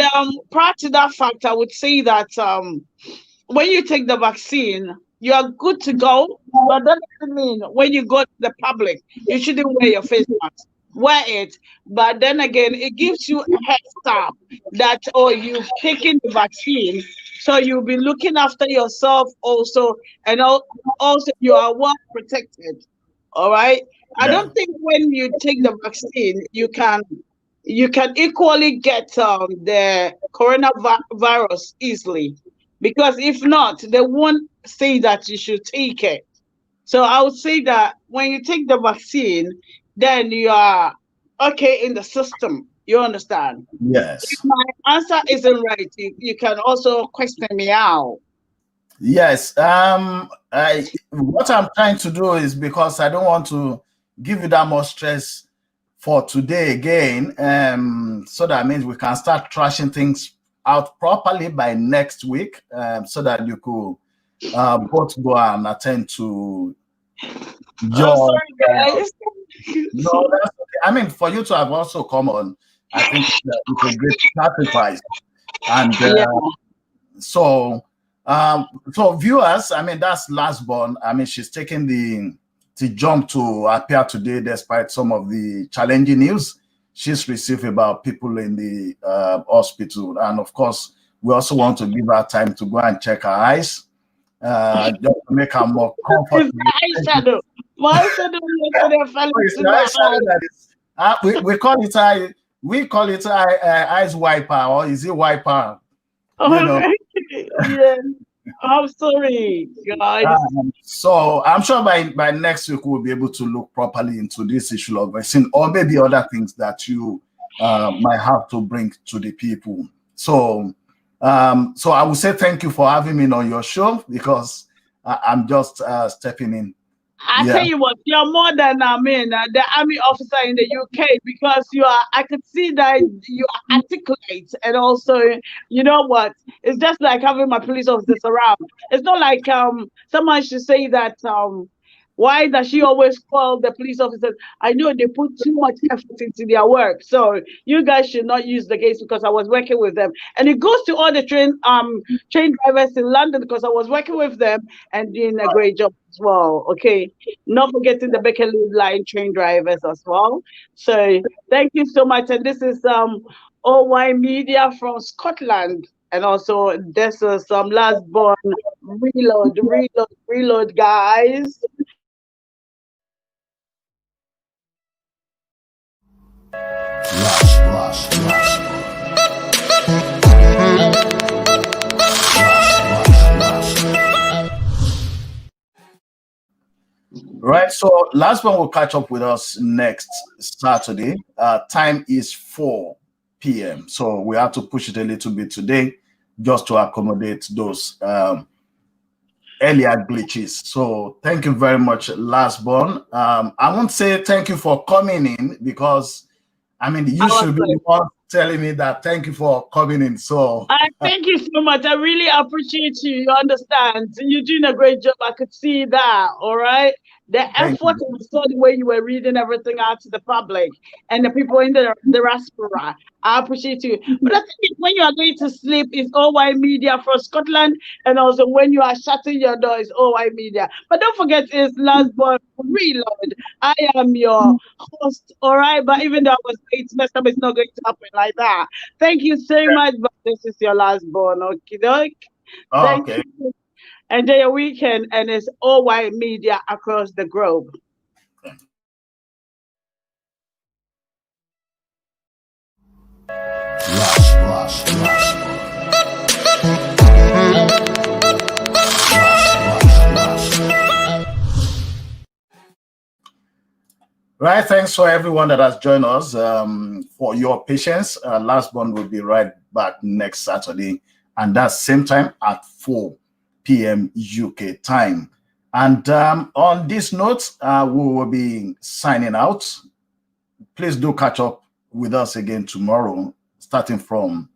[SPEAKER 5] prior to that fact, I would say that when you take the vaccine, you are good to go. But that doesn't mean when you go to the public, you shouldn't wear your face mask. Wear it, but then again, it gives you a head start that you've taken the vaccine, so you'll be looking after yourself also, and also you are well protected. All right. I don't think when you take the vaccine, you can equally get the coronavirus easily, because if not, they won't say that you should take it. So I would say that when you take the vaccine, then you are okay in the system. You understand?
[SPEAKER 2] Yes.
[SPEAKER 5] If my answer isn't right, you can also question me out.
[SPEAKER 2] Yes. What I'm trying to do is, because I don't want to give you that much stress for today again, so that means we can start trashing things out properly by next week, so that you could both go and attend to your.
[SPEAKER 5] Sorry, guys.
[SPEAKER 2] No, that's okay. I mean, for you to have also come on, I think it's a great sacrifice, and so viewers, I mean, that's Lastborn. I mean, she's taking the jump to appear today despite some of the challenging news she's received about people in the hospital. And of course, we also want to give her time to go and check her eyes, just to make her more comfortable. We call it eyes wiper, or is it wiper?
[SPEAKER 5] Yeah. I'm sorry, guys.
[SPEAKER 2] So I'm sure by next week we'll be able to look properly into this issue of vaccine, or maybe other things that you might have to bring to the people. So I would say thank you for having me on your show, because I'm just stepping in.
[SPEAKER 5] I tell you what, you're more than the army officer in the UK, because I could see that you are articulate, and also, you know what? It's just like having my police officers around. It's not like someone should say that why does she always call the police officers? I know they put too much effort into their work. So you guys should not use the case, because I was working with them. And it goes to all the train drivers in London, because I was working with them and doing a great job as well. Okay. Not forgetting the Beckerley line train drivers as well. So thank you so much. And this is OY Media from Scotland. And also this is Lastborn reload, guys.
[SPEAKER 2] Right, so Lastborn will catch up with us next Saturday. Time is 4 p.m. So we have to push it a little bit today, just to accommodate those earlier glitches. So thank you very much, Lastborn. I won't say thank you for coming in, because I mean, you should be the one telling me that thank you for coming in. So
[SPEAKER 5] thank you so much. I really appreciate you. You understand? You're doing a great job. I could see that. All right. The effort and the way you were reading everything out to the public and the people in the diaspora. I appreciate you. But I think when you are going to sleep, it's OY Media from Scotland. And also when you are shutting your door, it's OY Media. But don't forget, it's Lastborn Reload. I am your host. All right. But even though I was late, next time it's not going to happen like that. Thank you so much. But this is your Lastborn. Okay. Thank you. Enjoy your weekend, and it's OY Media across the globe.
[SPEAKER 2] Right, thanks for everyone that has joined us for your patience. Lastborn will be right back next Saturday, and that's same time at 4 p.m. UK time. And on this note, we will be signing out. Please do catch up with us again tomorrow, starting from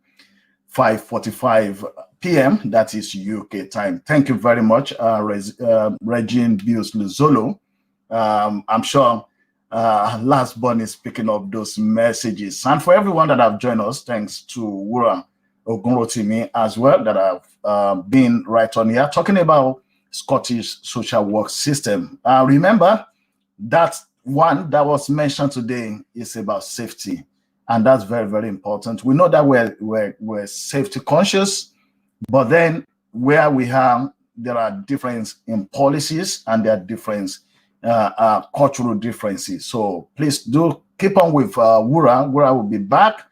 [SPEAKER 2] 5:45 p.m. That is UK time. Thank you very much, Regine Bios Luzolo. I'm sure Lastborn is picking up those messages. And for everyone that have joined us, thanks to Wura Ogunrotimi as well, that have been right on here talking about Scottish social work system. Remember that one that was mentioned today is about safety, and that's very, very important. We know that we're safety conscious, but then where we have, there are differences in policies and there are different cultural differences. So please do keep on with Wura. Wura will be back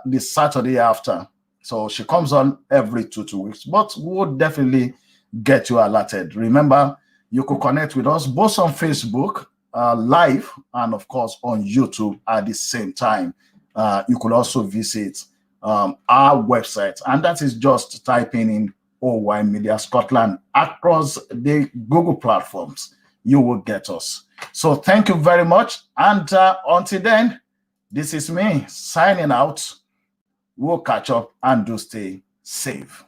[SPEAKER 2] this Saturday after. So she comes on every 2 weeks, but we'll definitely get you alerted. Remember, you could connect with us both on Facebook live and of course on YouTube at the same time. You could also visit our website, and that is just typing in OY Media Scotland across the Google platforms. You will get us. So thank you very much. And until then, this is me signing out. We'll catch up and do stay safe.